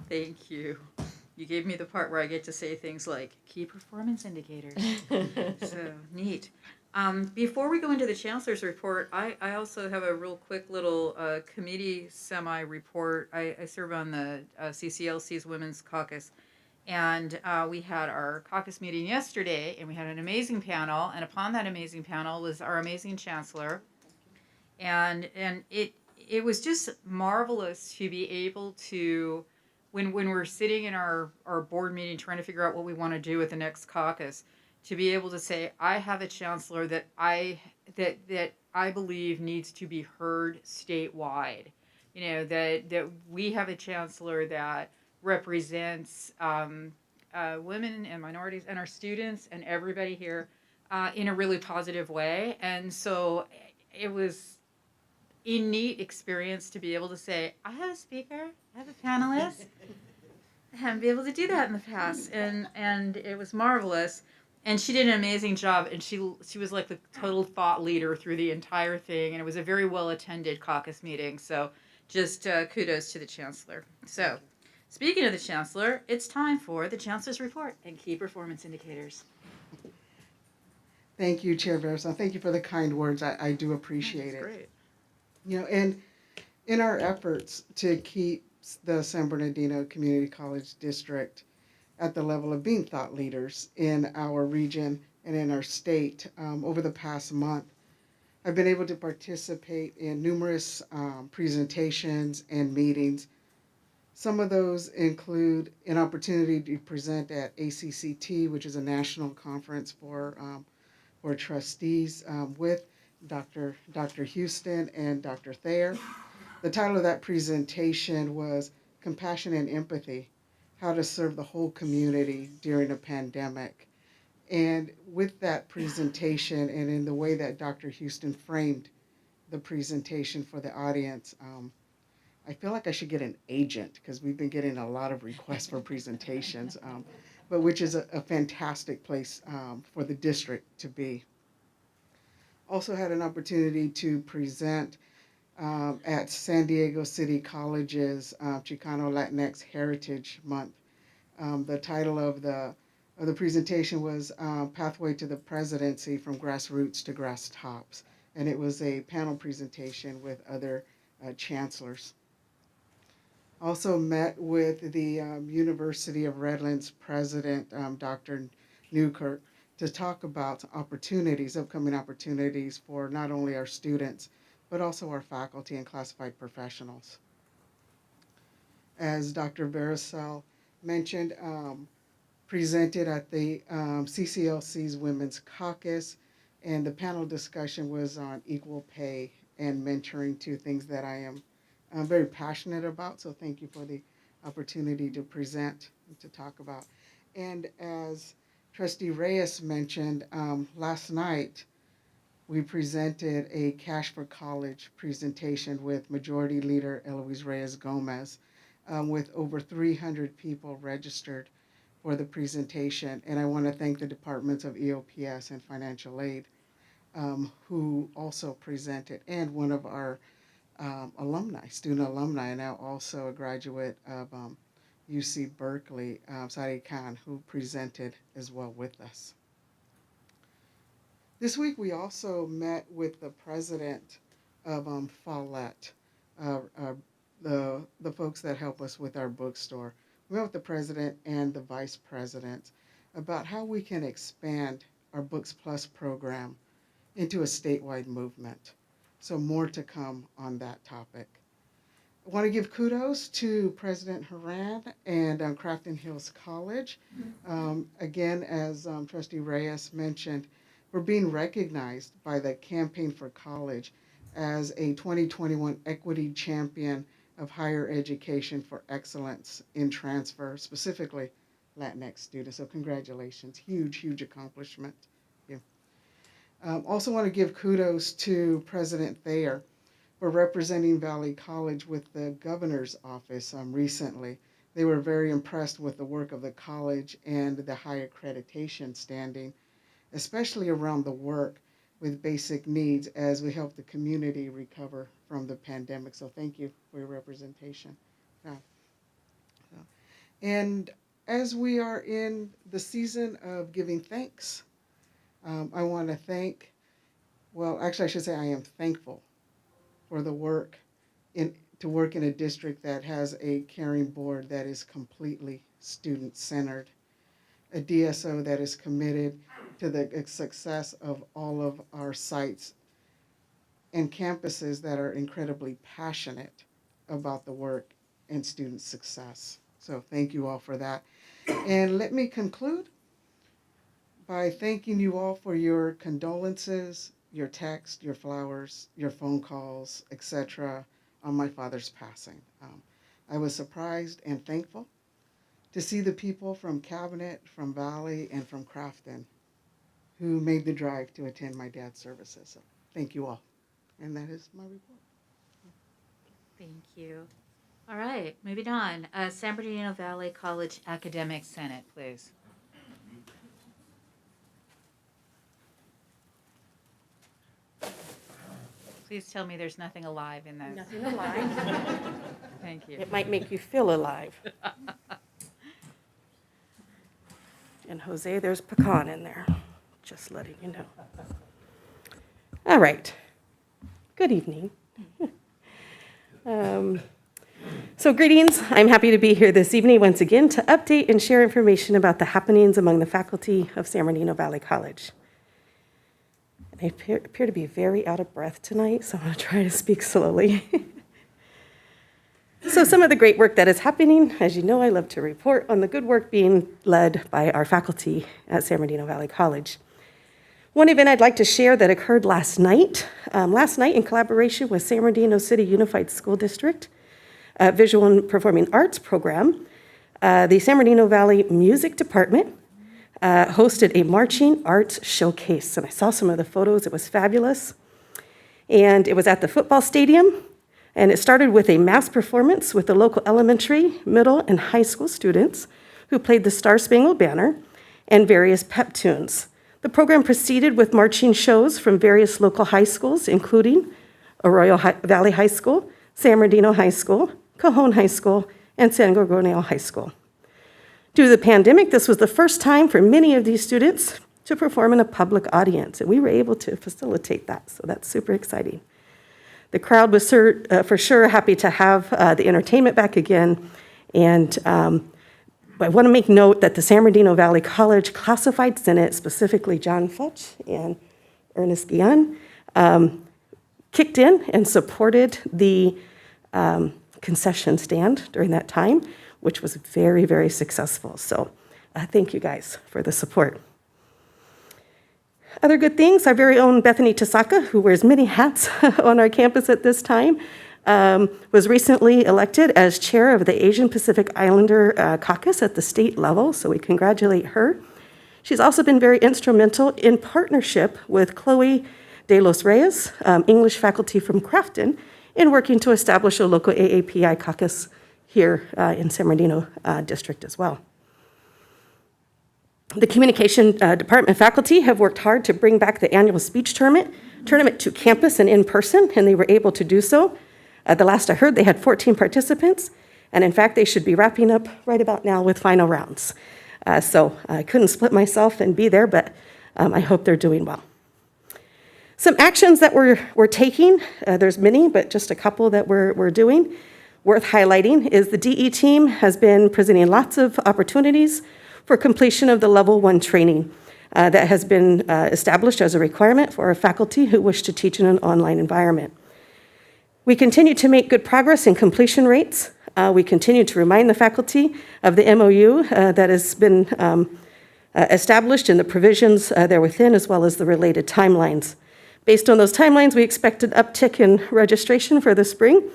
Thank you. You gave me the part where I get to say things like key performance indicators. So neat. Before we go into the chancellor's report, I also have a real quick little committee semi-report. I serve on the CCLC's Women's Caucus, and we had our caucus meeting yesterday, and we had an amazing panel, and upon that amazing panel was our amazing chancellor, and it was just marvelous to be able to, when we're sitting in our board meeting trying to figure out what we want to do with the next caucus, to be able to say, I have a chancellor that I believe needs to be heard statewide. You know, that we have a chancellor that represents women and minorities and our students and everybody here in a really positive way. And so it was a neat experience to be able to say, I have a speaker, I have a panelist. I haven't been able to do that in the past, and it was marvelous. And she did an amazing job, and she was like the total thought leader through the entire thing, and it was a very well attended caucus meeting. So just kudos to the chancellor. So speaking of the chancellor, it's time for the chancellor's report and key performance indicators. Thank you, Chair Verson. Thank you for the kind words. I do appreciate it. Great. You know, and in our efforts to keep the San Bernardino Community College District at the level of being thought leaders in our region and in our state, over the past month, I've been able to participate in numerous presentations and meetings. Some of those include an opportunity to present at ACCT, which is a national conference for trustees, with Dr. Houston and Dr. Thayer. The title of that presentation was Compassion and Empathy, How to Serve the Whole Community During a Pandemic. And with that presentation and in the way that Dr. Houston framed the presentation for the audience, I feel like I should get an agent because we've been getting a lot of requests for presentations, but which is a fantastic place for the district to be. Also had an opportunity to present at San Diego City College's Chicano Latinx Heritage Month. The title of the presentation was Pathway to the Presidency from Grassroots to Grass Tops, and it was a panel presentation with other chancellors. Also met with the University of Redlands president, Dr. Newkirk, to talk about opportunities, upcoming opportunities for not only our students, but also our faculty and classified professionals. As Dr. Barisel mentioned, presented at the CCLC's Women's Caucus, and the panel discussion was on equal pay and mentoring, two things that I am very passionate about, so thank you for the opportunity to present and to talk about. And as Trustee Reyes mentioned, last night we presented a Cash for College presentation with Majority Leader Eloise Reyes Gomez, with over 300 people registered for the presentation. And I want to thank the Departments of EOPS and Financial Aid, who also presented, and one of our student alumni, now also a graduate of UC Berkeley, Sadi Khan, who presented as well with us. This week we also met with the president of Follett, the folks that help us with our bookstore. We met with the president and the vice president about how we can expand our Books Plus program into a statewide movement. So more to come on that topic. I want to give kudos to President Haran and Crafton Hills College. Again, as Trustee Reyes mentioned, we're being recognized by the Campaign for College as a 2021 Equity Champion of Higher Education for Excellence in Transfer, specifically Latinx students. So congratulations, huge, huge accomplishment. Yeah. Also want to give kudos to President Thayer for representing Valley College with the governor's office recently. They were very impressed with the work of the college and the high accreditation standing, especially around the work with basic needs as we help the community recover from the pandemic. So thank you for your representation. And as we are in the season of giving thanks, I want to thank, well, actually I should say I am thankful for the work to work in a district that has a caring board that is completely student-centered, a DSO that is committed to the success of all of our sites, and campuses that are incredibly passionate about the work and student success. So thank you all for that. And let me conclude by thanking you all for your condolences, your text, your flowers, your phone calls, etc. on my father's passing. I was surprised and thankful to see the people from Cabinet, from Valley, and from Crafton who made the drive to attend my dad's services. So thank you all. And that is my report. Thank you. All right, moving on. San Bernardino Valley College Academic Senate, please. Please tell me there's nothing alive in those. Nothing alive. Thank you. It might make you feel alive. And Jose, there's pecan in there, just letting you know. All right. Good evening. So greetings. I'm happy to be here this evening once again to update and share information about the happenings among the faculty of San Bernardino Valley College. I appear to be very out of breath tonight, so I'm going to try to speak slowly. So some of the great work that is happening, as you know, I love to report on the good work being led by our faculty at San Bernardino Valley College. One event I'd like to share that occurred last night in collaboration with San Bernardino City Unified School District Visual and Performing Arts Program, the San Bernardino Valley Music Department hosted a marching arts showcase. And I saw some of the photos. It was fabulous. And it was at the football stadium. And it started with a mass performance with the local elementary, middle, and high school students who played the Star Spangled Banner and various pep tunes. The program proceeded with marching shows from various local high schools, including Arroyo Valley High School, San Bernardino High School, Cajon High School, and San Gorgonio High School. Due to the pandemic, this was the first time for many of these students to perform in a public audience, and we were able to facilitate that, so that's super exciting. The crowd was for sure happy to have the entertainment back again. And I want to make note that the San Bernardino Valley College Classified Senate, specifically John Futch and Ernest Guillen, kicked in and supported the concession stand during that time, which was very, very successful. So thank you guys for the support. Other good things, our very own Bethany Tasaka, who wears many hats on our campus at this time, was recently elected as chair of the Asian Pacific Islander Caucus at the state level, so we congratulate her. She's also been very instrumental in partnership with Chloe De Los Reyes, English faculty from Crafton, in working to establish a local AAPI caucus here in San Bernardino district as well. The communication department faculty have worked hard to bring back the annual speech tournament to campus and in person, and they were able to do so. The last I heard, they had 14 participants, and in fact, they should be wrapping up right about now with final rounds. So I couldn't split myself and be there, but I hope they're doing well. Some actions that we're taking, there's many, but just a couple that we're doing, worth highlighting, is the DE team has been presenting lots of opportunities for completion of the Level 1 training that has been established as a requirement for our faculty who wish to teach in an online environment. We continue to make good progress in completion rates. We continue to remind the faculty of the MOU that has been established and the provisions there within, as well as the related timelines. Based on those timelines, we expect an uptick in registration for the spring,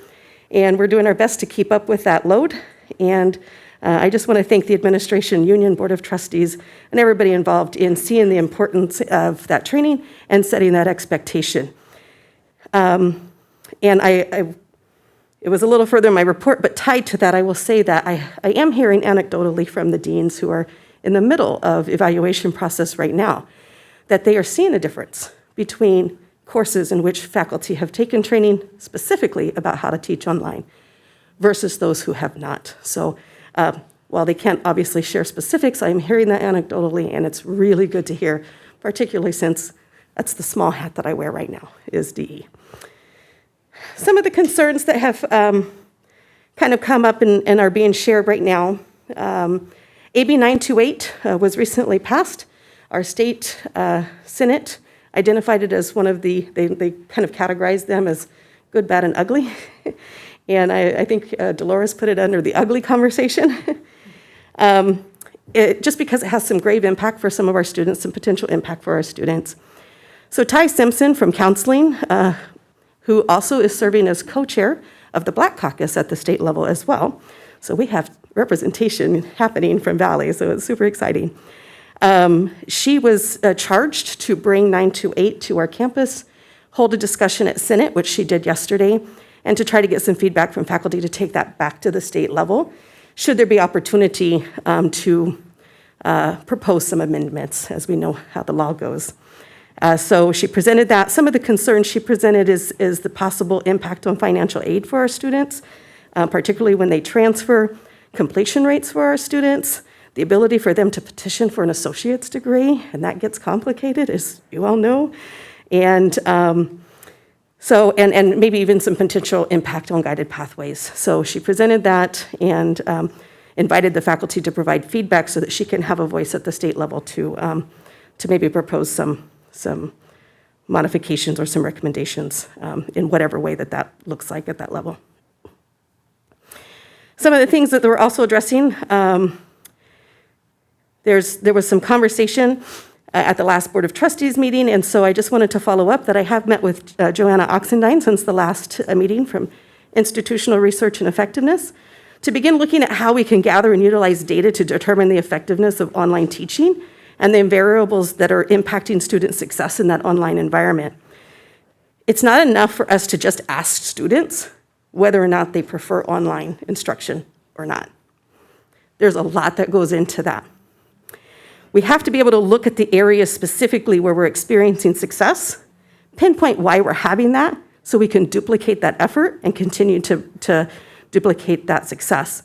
and we're doing our best to keep up with that load. And I just want to thank the administration, union, board of trustees, and everybody involved in seeing the importance of that training and setting that expectation. And it was a little further in my report, but tied to that, I will say that I am hearing anecdotally from the deans who are in the middle of evaluation process right now, that they are seeing a difference between courses in which faculty have taken training specifically about how to teach online versus those who have not. So while they can't obviously share specifics, I'm hearing that anecdotally, and it's really good to hear, particularly since that's the small hat that I wear right now, is DE. Some of the concerns that have kind of come up and are being shared right now, AB 928 was recently passed. Our state Senate identified it as one of the, they kind of categorized them as good, bad, and ugly. And I think Dolores put it under the ugly conversation. Just because it has some grave impact for some of our students, some potential impact for our students. So Ty Simpson from counseling, who also is serving as co-chair of the Black Caucus at the state level as well. So we have representation happening from Valley, so it's super exciting. She was charged to bring 928 to our campus, hold a discussion at Senate, which she did yesterday, and to try to get some feedback from faculty to take that back to the state level, should there be opportunity to propose some amendments, as we know how the law goes. So she presented that. Some of the concerns she presented is the possible impact on financial aid for our students, particularly when they transfer, completion rates for our students, the ability for them to petition for an associate's degree, and that gets complicated, as you all know. And so maybe even some potential impact on guided pathways. So she presented that and invited the faculty to provide feedback so that she can have a voice at the state level to maybe propose some modifications or some recommendations in whatever way that looks like at that level. Some of the things that we're also addressing, there was some conversation at the last Board of Trustees meeting, and so I just wanted to follow up that I have met with Joanna Oxendine since the last meeting from Institutional Research and Effectiveness to begin looking at how we can gather and utilize data to determine the effectiveness of online teaching and the variables that are impacting student success in that online environment. It's not enough for us to just ask students whether or not they prefer online instruction or not. There's a lot that goes into that. We have to be able to look at the areas specifically where we're experiencing success, pinpoint why we're having that, so we can duplicate that effort and continue to duplicate that success.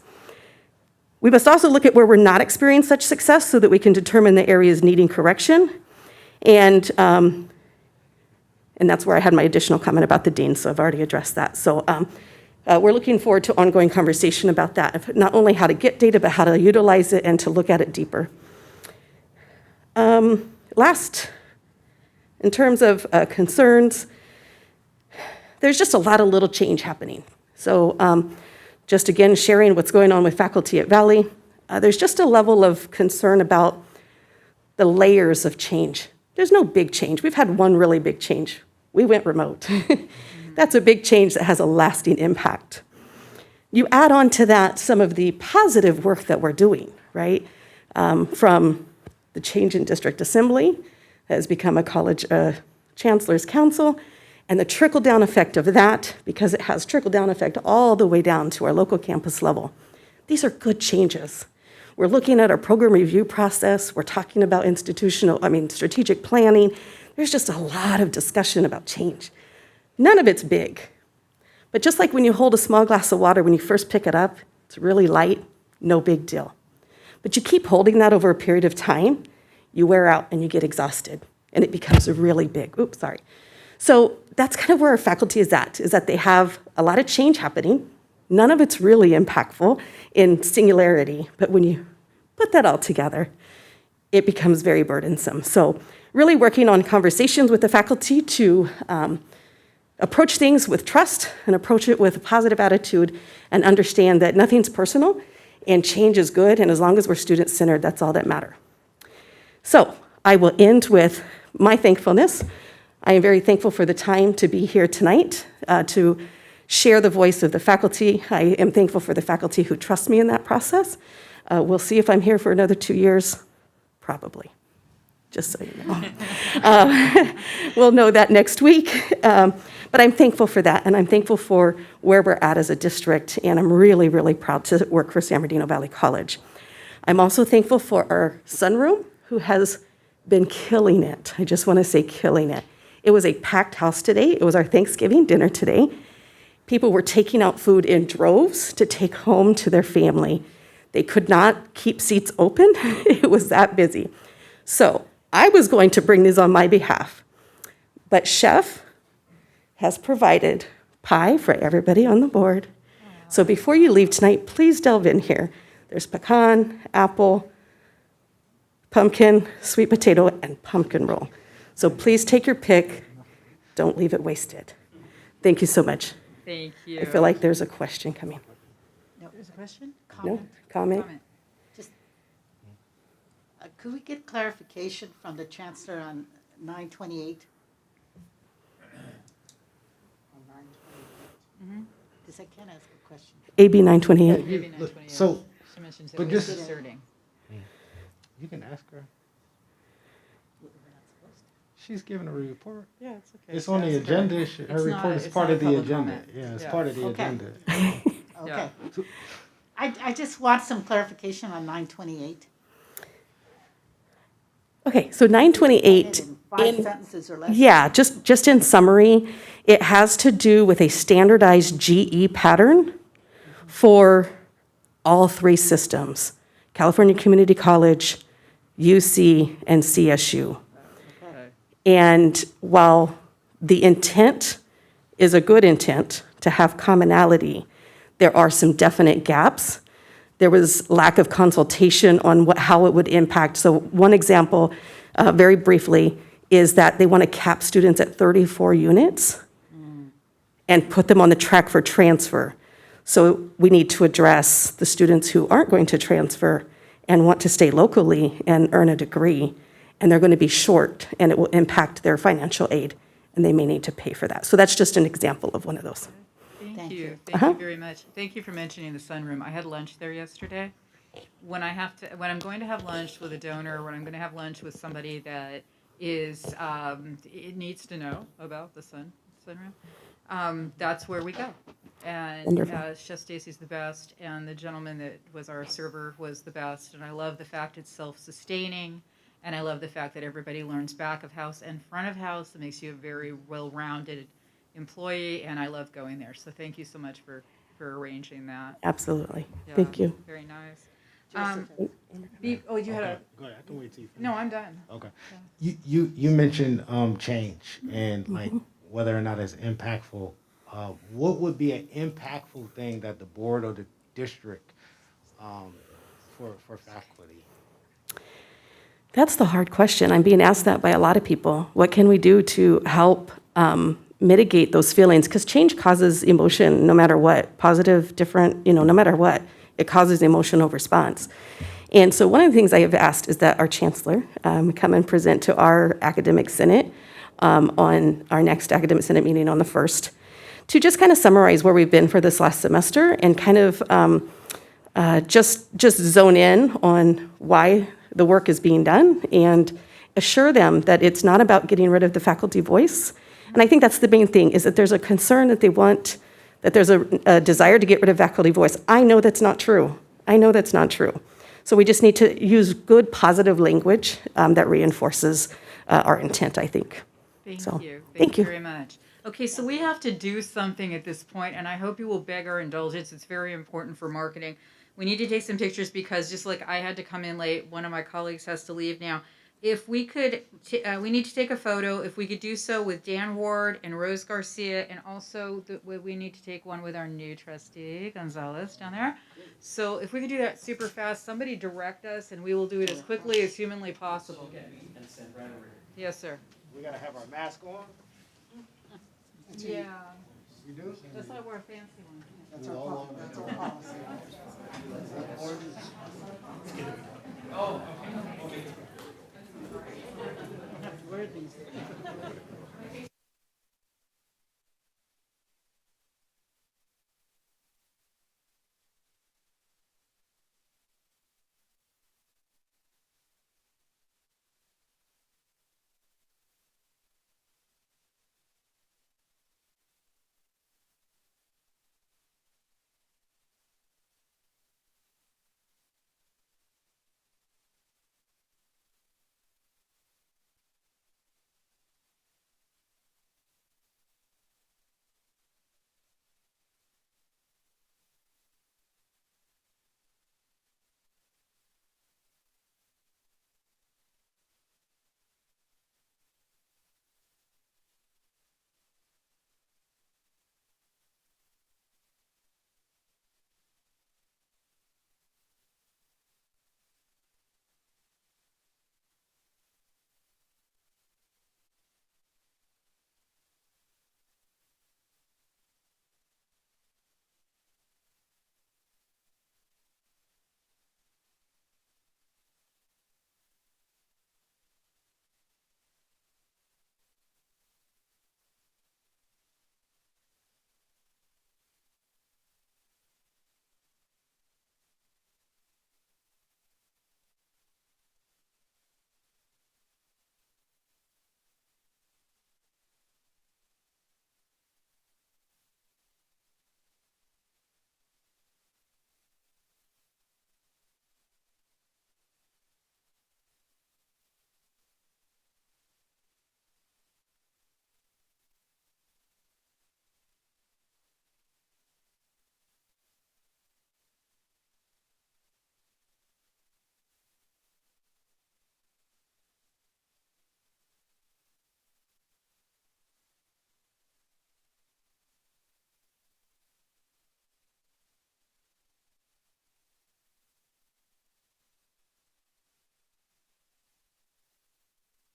We must also look at where we're not experiencing such success so that we can determine the areas needing correction. And And that's where I had my additional comment about the dean, so I've already addressed that. So we're looking forward to ongoing conversation about that, not only how to get data, but how to utilize it and to look at it deeper. Last, in terms of concerns, there's just a lot of little change happening. So just again, sharing what's going on with faculty at Valley, there's just a level of concern about the layers of change. There's no big change. We've had one really big change. We went remote. That's a big change that has a lasting impact. You add on to that some of the positive work that we're doing, right? From the change in district assembly that has become a college chancellor's council, and the trickle-down effect of that, because it has trickle-down effect all the way down to our local campus level. These are good changes. We're looking at our program review process. We're talking about strategic planning. There's just a lot of discussion about change. None of it's big. But just like when you hold a small glass of water, when you first pick it up, it's really light, no big deal. But you keep holding that over a period of time, you wear out and you get exhausted, and it becomes really big. Oops, sorry. So that's kind of where our faculty is that they have a lot of change happening. None of it's really impactful in singularity, but when you put that all together, it becomes very burdensome. So really working on conversations with the faculty to approach things with trust and approach it with a positive attitude and understand that nothing's personal and change is good, and as long as we're student-centered, that's all that matters. So I will end with my thankfulness. I am very thankful for the time to be here tonight to share the voice of the faculty. I am thankful for the faculty who trust me in that process. We'll see if I'm here for another 2 years, probably, just so you know. We'll know that next week. But I'm thankful for that, and I'm thankful for where we're at as a district, and I'm really, really proud to work for San Bernardino Valley College. I'm also thankful for our sunroom, who has been killing it. I just want to say killing it. It was a packed house today. It was our Thanksgiving dinner today. People were taking out food in droves to take home to their family. They could not keep seats open. It was that busy. So I was going to bring these on my behalf, but Chef has provided pie for everybody on the board. So before you leave tonight, please delve in here. There's pecan, apple, pumpkin, sweet potato, and pumpkin roll. So please take your pick. Don't leave it wasted. Thank you so much. Thank you. I feel like there's a question coming. No, there's a question? No? Comment? Just, could we get clarification from the chancellor on 928? Because I can't ask a question. AB 928. Maybe 928. So, She mentions it but was just- inserting. You can ask her. She's giving a report. Yeah, it's okay. It's on the agenda. Her report is part of the agenda. Yeah, it's part of the Okay. agenda. Okay. I just want some clarification on 928. Okay, so 928, In 5 sentences or less. yeah, just in summary, it has to do with a standardized GE pattern for all 3 systems, California Community College, UC, and CSU. And while the intent is a good intent to have commonality, there are some definite gaps. There was lack of consultation on how it would impact. So one example, very briefly, is that they want to cap students at 34 units and put them on the track for transfer. So we need to address the students who aren't going to transfer and want to stay locally and earn a degree, and they're going to be short, and it will impact their financial aid, and they may need to pay for that. So that's just an example of one of those. Thank you. Thank you very much. Thank you for mentioning the sunroom. I had lunch there yesterday. When I'm going to have lunch with a donor, when I'm going to have lunch with somebody that is, it needs to know about the sunroom, that's where we go. And Chef Stacy's the best, and the gentleman that was our server was the best. And I love the fact it's self-sustaining, and I love the fact that everybody learns back of house and front of house. It makes you a very well-rounded employee, and I love going there. So thank you so much for arranging that. Absolutely. Yeah, Thank you. Very nice. Oh, you had a, Go ahead, I can wait till you finish. no, I'm done. Okay. You mentioned change and like whether or not it's impactful. What would be an impactful thing that the board or the district for faculty? That's the hard question. I'm being asked that by a lot of people. What can we do to help mitigate those feelings? Because change causes emotion no matter what, positive, different, no matter what, it causes emotional response. And so one of the things I have asked is that our chancellor come and present to our academic senate on our next academic senate meeting on the 1st to just kind of summarize where we've been for this last semester and kind of just zone in on why the work is being done and assure them that it's not about getting rid of the faculty voice. And I think that's the main thing, is that there's a concern that they want, that there's a desire to get rid of faculty voice. I know that's not true. I know that's not true. So we just need to use good, positive language that reinforces our intent, I think. Thank you. Thank you. Very much. Okay, so we have to do something at this point, and I hope you will beg our indulgence. It's very important for marketing. We need to take some pictures because just like I had to come in late, one of my colleagues has to leave now. If we could, we need to take a photo. If we could do so with Dan Ward and Rose Garcia, and also we need to take one with our new trustee, Gonzalez, down there. So if we could do that super fast, somebody direct us, and we will do it as quickly as humanly possible. Yes, sir. We gotta have our mask on. Yeah. You do? That's why I wear a fancy one. That's our policy. Where these?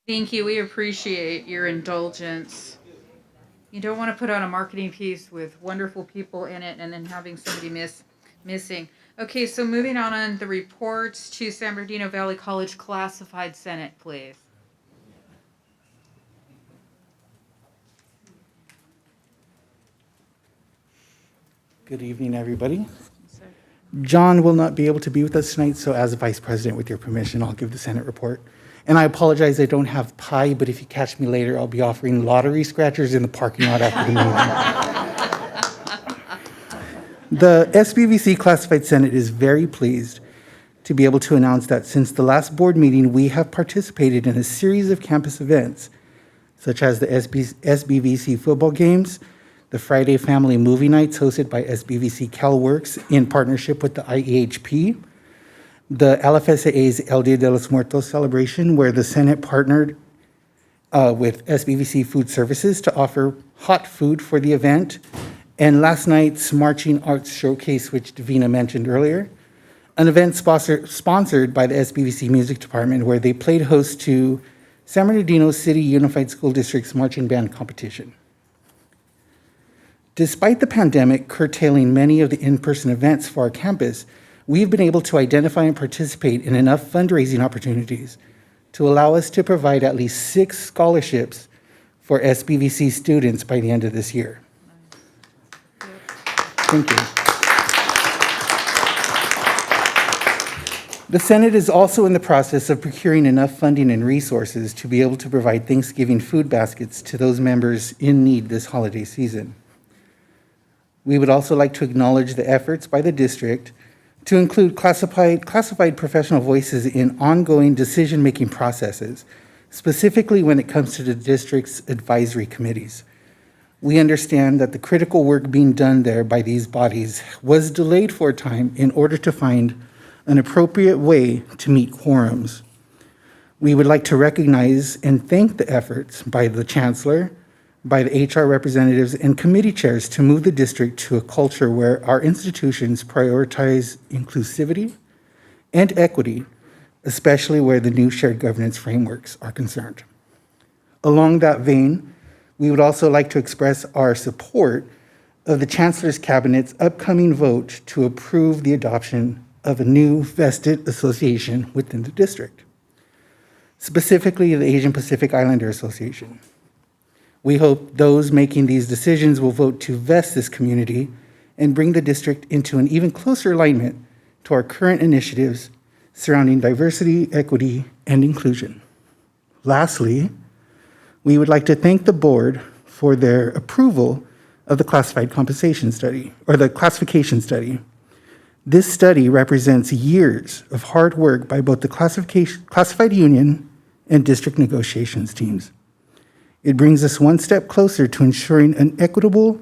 Thank you. We appreciate your indulgence. You don't want to put on a marketing piece with wonderful people in it and then having somebody missing. Okay, so moving on the reports to San Bernardino Valley College Classified Senate, please. Good evening, everybody. John will not be able to be with us tonight, so as Vice President, with your permission, I'll give the Senate report. And I apologize, I don't have pie, but if you catch me later, I'll be offering lottery scratchers in the parking lot after the meeting. The SBVC Classified Senate is very pleased to be able to announce that since the last board meeting, we have participated in a series of campus events, such as the SBVC football games, the Friday Family Movie Nights hosted by SBVC CalWorks in partnership with the IEHP, the LFSAA's El Dia de los Muertos celebration, where the Senate partnered with SBVC Food Services to offer hot food for the event, and last night's Marching Arts Showcase, which Davina mentioned earlier, an event sponsored by the SBVC Music Department, where they played host to San Bernardino City Unified School District's marching band competition. Despite the pandemic curtailing many of the in-person events for our campus, we've been able to identify and participate in enough fundraising opportunities to allow us to provide at least 6 scholarships for SBVC students by the end of this year. Thank you. The Senate is also in the process of procuring enough funding and resources to be able to provide Thanksgiving food baskets to those members in need this holiday season. We would also like to acknowledge the efforts by the district to include classified professional voices in ongoing decision-making processes, specifically when it comes to the district's advisory committees. We understand that the critical work being done there by these bodies was delayed for a time in order to find an appropriate way to meet quorums. We would like to recognize and thank the efforts by the Chancellor, by the HR representatives and committee chairs to move the district to a culture where our institutions prioritize inclusivity and equity, especially where the new shared governance frameworks are concerned. Along that vein, we would also like to express our support of the Chancellor's Cabinet's upcoming vote to approve the adoption of a new vested association within the district, specifically the Asian Pacific Islander Association. We hope those making these decisions will vote to vest this community and bring the district into an even closer alignment to our current initiatives surrounding diversity, equity, and inclusion. Lastly, we would like to thank the board for their approval of the classified compensation study, or the classification study. This study represents years of hard work by both the classified union and district negotiations teams. It brings us one step closer to ensuring an equitable,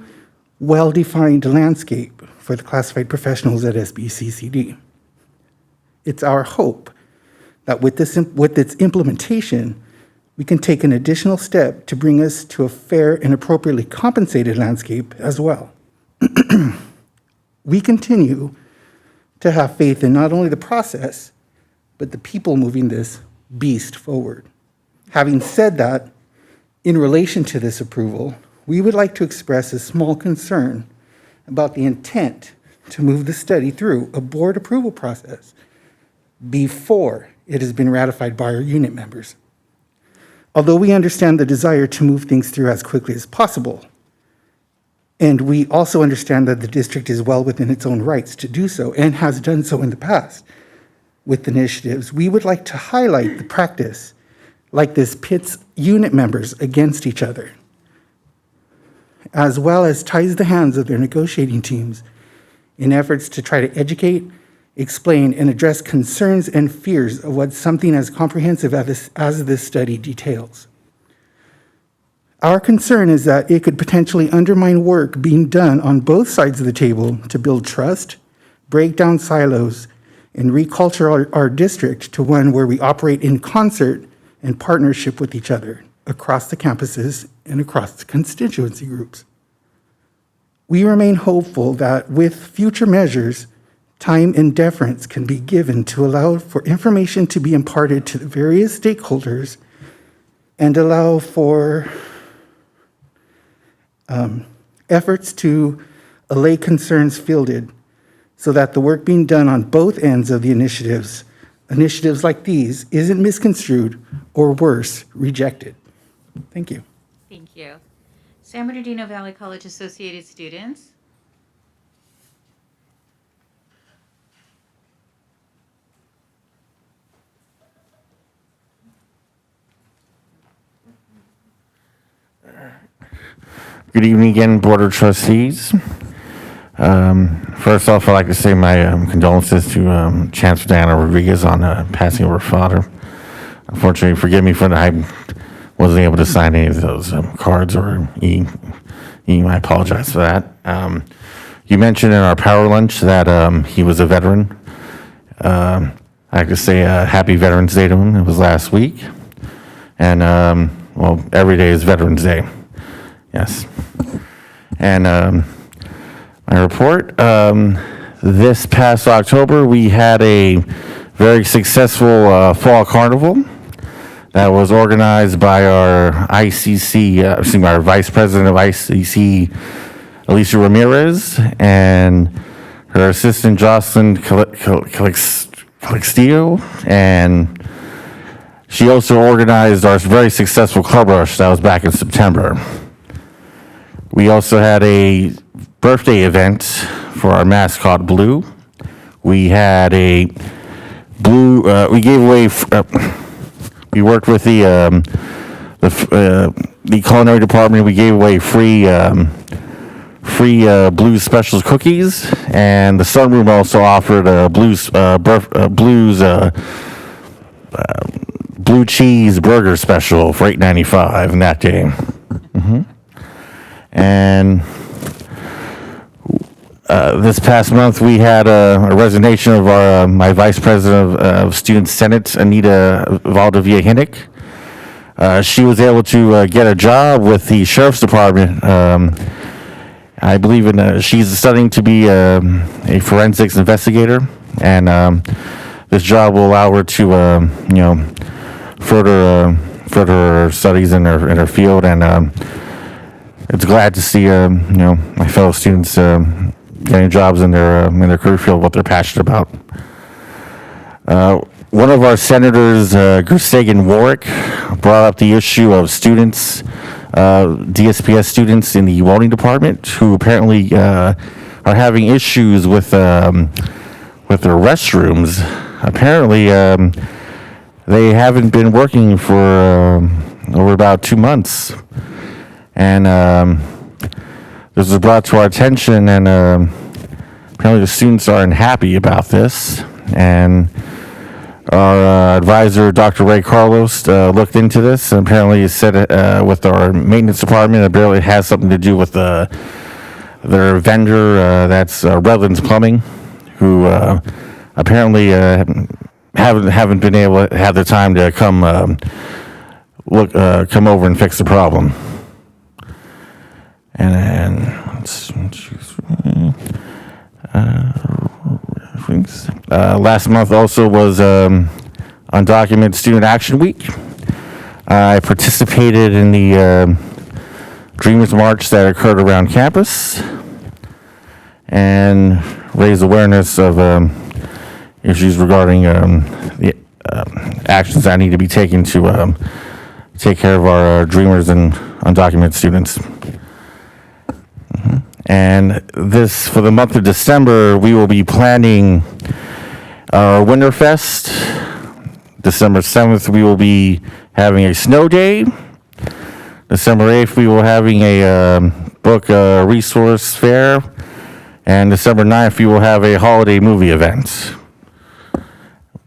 well-defined landscape for the classified professionals at SBCCD. It's our hope that with its implementation, we can take an additional step to bring us to a fair and appropriately compensated landscape as well. We continue to have faith in not only the process, but the people moving this beast forward. Having said that, in relation to this approval, we would like to express a small concern about the intent to move the study through a board approval process before it has been ratified by our unit members. Although we understand the desire to move things through as quickly as possible, and we also understand that the district is well within its own rights to do so and has done so in the past with initiatives, we would like to highlight the practice like this pits unit members against each other, as well as ties the hands of their negotiating teams in efforts to try to educate, explain, and address concerns and fears of what something as comprehensive as this study details. Our concern is that it could potentially undermine work being done on both sides of the table to build trust, break down silos, and reculture our district to one where we operate in concert and partnership with each other across the campuses and across the constituency groups. We remain hopeful that with future measures, time and deference can be given to allow for information to be imparted to the various stakeholders and allow for efforts to allay concerns fielded so that the work being done on both ends of the initiatives like these, isn't misconstrued or worse, rejected. Thank you. Thank you. San Bernardino Valley College Associated Students. Good evening again, Board of Trustees. First off, I'd like to say my condolences to Chancellor Diana Rodriguez on passing of her father. Unfortunately, forgive me for that. I wasn't able to sign any of those cards or I apologize for that. You mentioned in our power lunch that he was a veteran. I could say happy Veterans Day to him. It was last week. And, well, every day is Veterans Day. Yes. And my report, this past October, we had a very successful fall carnival that was organized by our our Vice President of ICC, Alicia Ramirez, and her assistant, Jocelyn Calixtillo, and she also organized our very successful club rush that was back in September. We also had a birthday event for our mascot, Blue. We had a Blue, we gave away, we worked with the culinary department. We gave away free Blues Specials cookies, and the Sunroom also offered Blues blue cheese burger special for $8.95 in that day. And this past month, we had a resignation of my Vice President of Student Senate, Anita Valdivia-Hinnick. She was able to get a job with the Sheriff's Department. I believe she's studying to be a forensics investigator, and this job will allow her to, further her studies in her field. And it's glad to see, my fellow students getting jobs in their career field, what they're passionate about. One of our senators, Gersagan Warwick, brought up the issue of students, DSPS students in the welding department who apparently are having issues with their restrooms. Apparently, they haven't been working for over about 2 months. And this was brought to our attention, and apparently the students are unhappy about this. And our advisor, Dr. Ray Carlos, looked into this, and apparently said with our maintenance department, it barely has something to do with their vendor, that's Redlands Plumbing, who apparently haven't been able to have the time to come over and fix the problem. And then last month also was Undocumented Student Action Week. I participated in the Dreamers March that occurred around campus and raised awareness of issues regarding the actions that need to be taken to take care of our Dreamers and undocumented students. And this, for the month of December, we will be planning our Winterfest. December 7th, we will be having a snow day. December 8th, we will having a book resource fair. And December 9th, we will have a holiday movie event.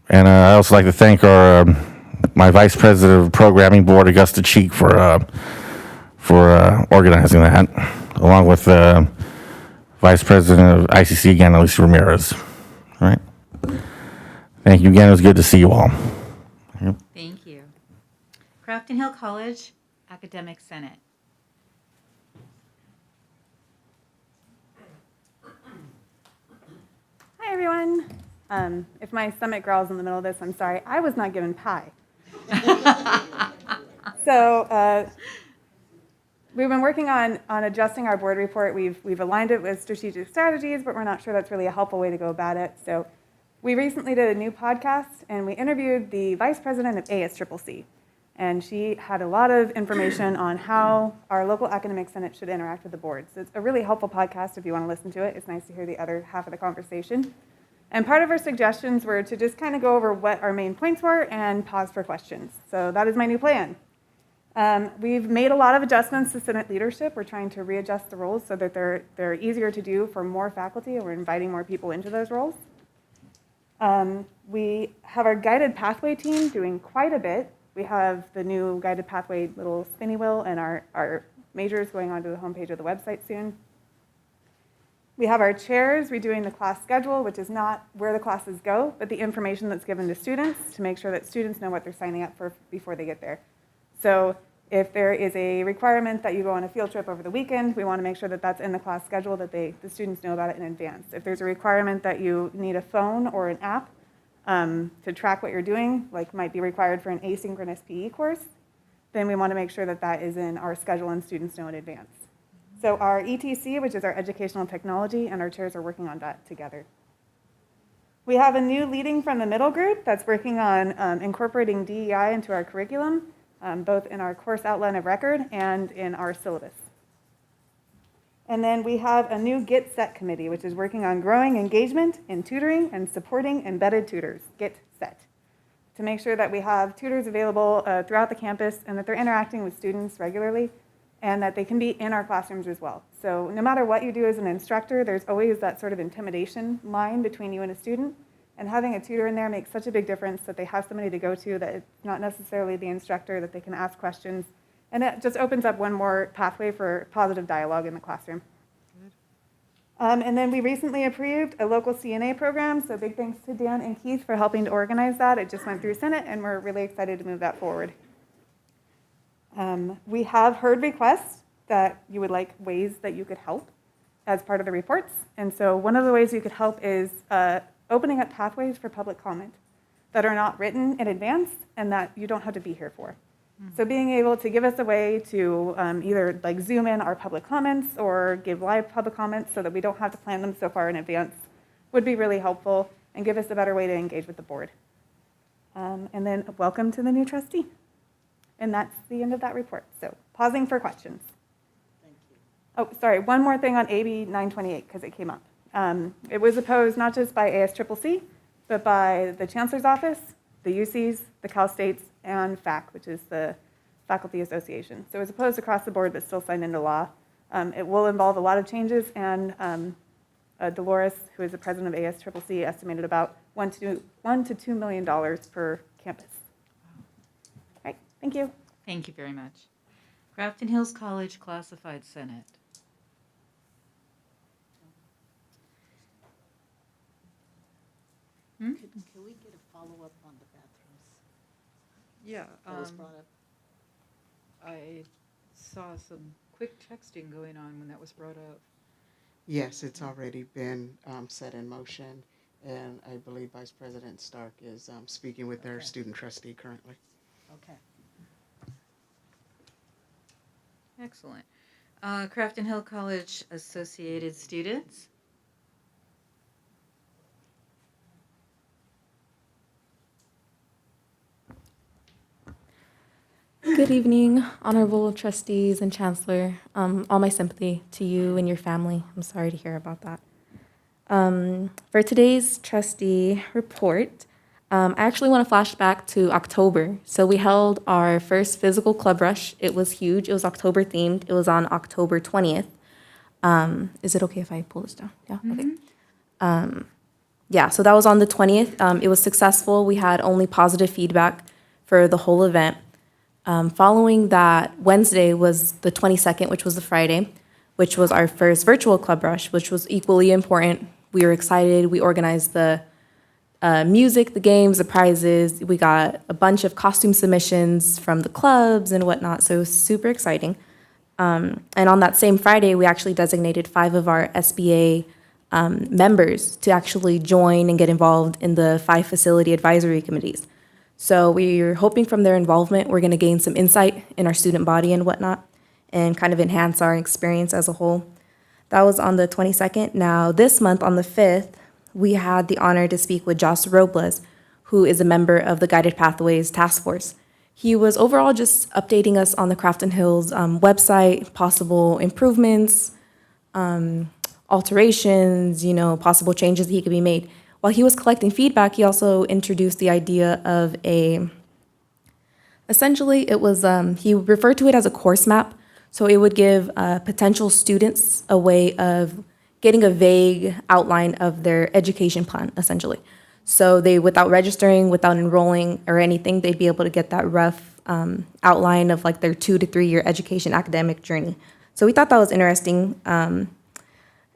And I also like to thank my Vice President of Programming Board, Augusta Cheek, for organizing that, along with Vice President of ICC again, Alicia Ramirez. All right. Thank you again. It was good to see you all. Yep. Thank you. Crafton Hill College Academic Senate. Hi, everyone. If my stomach growls in the middle of this, I'm sorry. I was not given pie. So we've been working on adjusting our board report. We've aligned it with strategic strategies, but we're not sure that's really a helpful way to go about it. So we recently did a new podcast, and we interviewed the vice president of ASCCC. And she had a lot of information on how our local academic senate should interact with the board. So it's a really helpful podcast if you want to listen to it. It's nice to hear the other half of the conversation. And part of our suggestions were to just kind of go over what our main points were and pause for questions. So that is my new plan. We've made a lot of adjustments to Senate leadership. We're trying to readjust the roles so that they're easier to do for more faculty, and we're inviting more people into those roles. We have our guided pathway team doing quite a bit. We have the new guided pathway little spinny wheel and our majors going onto the homepage of the website soon. We have our chairs redoing the class schedule, which is not where the classes go, but the information that's given to students to make sure that students know what they're signing up for before they get there. So if there is a requirement that you go on a field trip over the weekend, we want to make sure that that's in the class schedule, that the students know about it in advance. If there's a requirement that you need a phone or an app to track what you're doing, like might be required for an asynchronous PE course, then we want to make sure that that is in our schedule and students know in advance. So our ETC, which is our educational technology, and our chairs are working on that together. We have a new leading from the middle group that's working on incorporating DEI into our curriculum, both in our course outline of record and in our syllabus. And then we have a new Get Set committee, which is working on growing engagement in tutoring and supporting embedded tutors, Get Set, to make sure that we have tutors available throughout the campus and that they're interacting with students regularly and that they can be in our classrooms as well. So no matter what you do as an instructor, there's always that sort of intimidation line between you and a student. And having a tutor in there makes such a big difference that they have somebody to go to, that it's not necessarily the instructor, that they can ask questions. And it just opens up one more pathway for positive dialogue in the classroom. And then we recently approved a local Cna program, so big thanks to Dan and Keith for helping to organize that. It just went through Senate, and we're really excited to move that forward. We have heard requests that you would like ways that you could help as part of the reports. And so one of the ways you could help is opening up pathways for public comment that are not written in advance and that you don't have to be here for. So being able to give us a way to either like zoom in our public comments or give live public comments so that we don't have to plan them so far in advance would be really helpful and give us a better way to engage with the board. And then welcome to the new trustee. And that's the end of that report. So pausing for questions. Thank you. Oh, sorry, one more thing on AB 928 because it came up. It was opposed not just by ASCCC, but by the Chancellor's Office, the UCs, the Cal States, and FAC, which is the Faculty Association. So it was opposed across the board, but still signed into law. It will involve a lot of changes, and Dolores, who is the president of ASCCC, estimated about $1 to $2 million per campus. All right, thank you. Thank you very much. Crafton Hills College Classified Senate. Can we get a follow-up on the bathrooms? Yeah. That was brought up. I saw some quick texting going on when that was brought up. Yes, it's already been set in motion, and I believe Vice President Stark is speaking with their student trustee currently. Okay. Excellent. Crafton Hill College Associated Students. Good evening, honorable trustees and chancellor. All my sympathy to you and your family. I'm sorry to hear about that. For today's trustee report, I actually want to flash back to October. So we held our first physical club rush. It was huge. It was October themed. It was on October 20th. Is it okay if I pull this down? Yeah, okay. Yeah, so that was on the 20th. It was successful. We had only positive feedback for the whole event. Following that, Wednesday was the 22nd, which was the Friday, which was our first virtual club rush, which was equally important. We were excited. We organized the music, the games, the prizes. We got a bunch of costume submissions from the clubs and whatnot, so it was super exciting. And on that same Friday, we actually designated 5 of our SBA members to actually join and get involved in the 5 facility advisory committees. So we're hoping from their involvement, we're going to gain some insight in our student body and whatnot, and kind of enhance our experience as a whole. That was on the 22nd. Now, this month, on the 5th, we had the honor to speak with Joss Robles, who is a member of the Guided Pathways Task Force. He was overall just updating us on the Crafton Hills website, possible improvements, alterations, possible changes that he could be made. While he was collecting feedback, he also introduced the idea of essentially it was, he referred to it as a course map. So it would give potential students a way of getting a vague outline of their education plan, essentially. So they, without registering, without enrolling or anything, they'd be able to get that rough outline of like their 2 to 3 year education academic journey. So we thought that was interesting.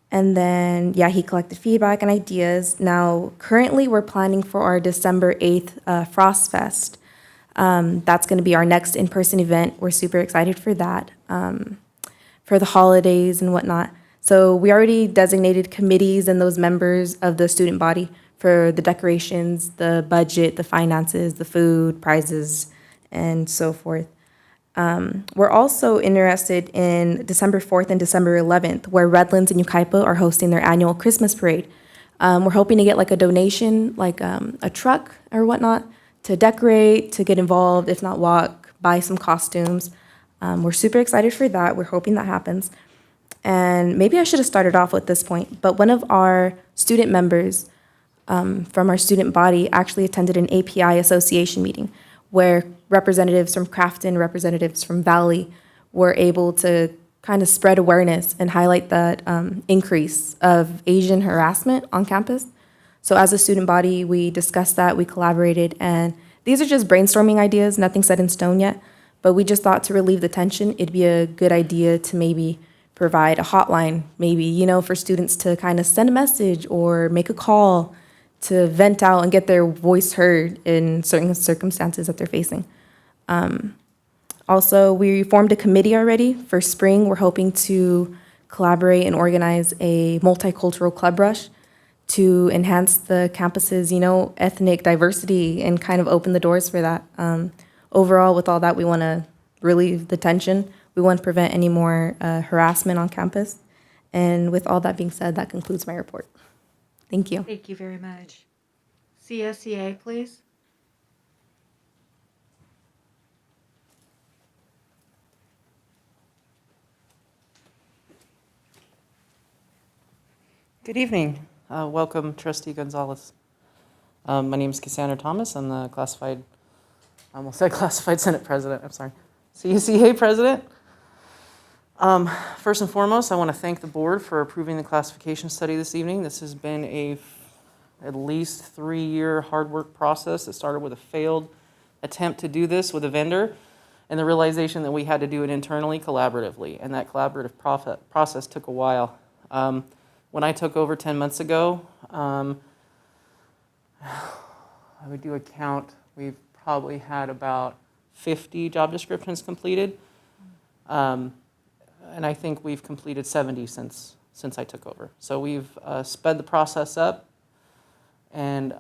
And then, yeah, he collected feedback and ideas. Now, currently, we're planning for our December 8th Frost Fest. That's going to be our next in-person event. We're super excited for that, for the holidays and whatnot. So we already designated committees and those members of the student body for the decorations, the budget, the finances, the food, prizes, and so forth. We're also interested in December 4th and December 11th, where Redlands and Yucaipa are hosting their annual Christmas parade. We're hoping to get like a donation, like a truck or whatnot, to decorate, to get involved, if not walk, buy some costumes. We're super excited for that. We're hoping that happens. And maybe I should have started off with this point, but one of our student members from our student body actually attended an API association meeting where representatives from Crafton, representatives from Valley were able to kind of spread awareness and highlight that increase of Asian harassment on campus. So as a student body, we discussed that, we collaborated, and these are just brainstorming ideas, nothing set in stone yet, but we just thought to relieve the tension, it'd be a good idea to maybe provide a hotline, maybe, you know, for students to kind of send a message or make a call to vent out and get their voice heard in certain circumstances that they're facing. Also, we formed a committee already for spring. We're hoping to collaborate and organize a multicultural club rush to enhance the campus's, you know, ethnic diversity and kind of open the doors for that. Overall, with all that, we want to relieve the tension. We want to prevent any more harassment on campus. And with all that being said, that concludes my report. Thank you. Thank you very much. CSEA, please. Good evening. Welcome, Trustee Gonzalez. My name is Cassandra Thomas. I'm the classified, I almost said classified Senate President, I'm sorry, CSEA President. First and foremost, I want to thank the board for approving the classification study this evening. This has been at least 3-year hard work process. It started with a failed attempt to do this with a vendor and the realization that we had to do it internally collaboratively, and that collaborative process took a while. When I took over 10 months ago, I would do a count. We've probably had about 50 job descriptions completed. And I think we've completed 70 since I took over. So we've sped the process up, and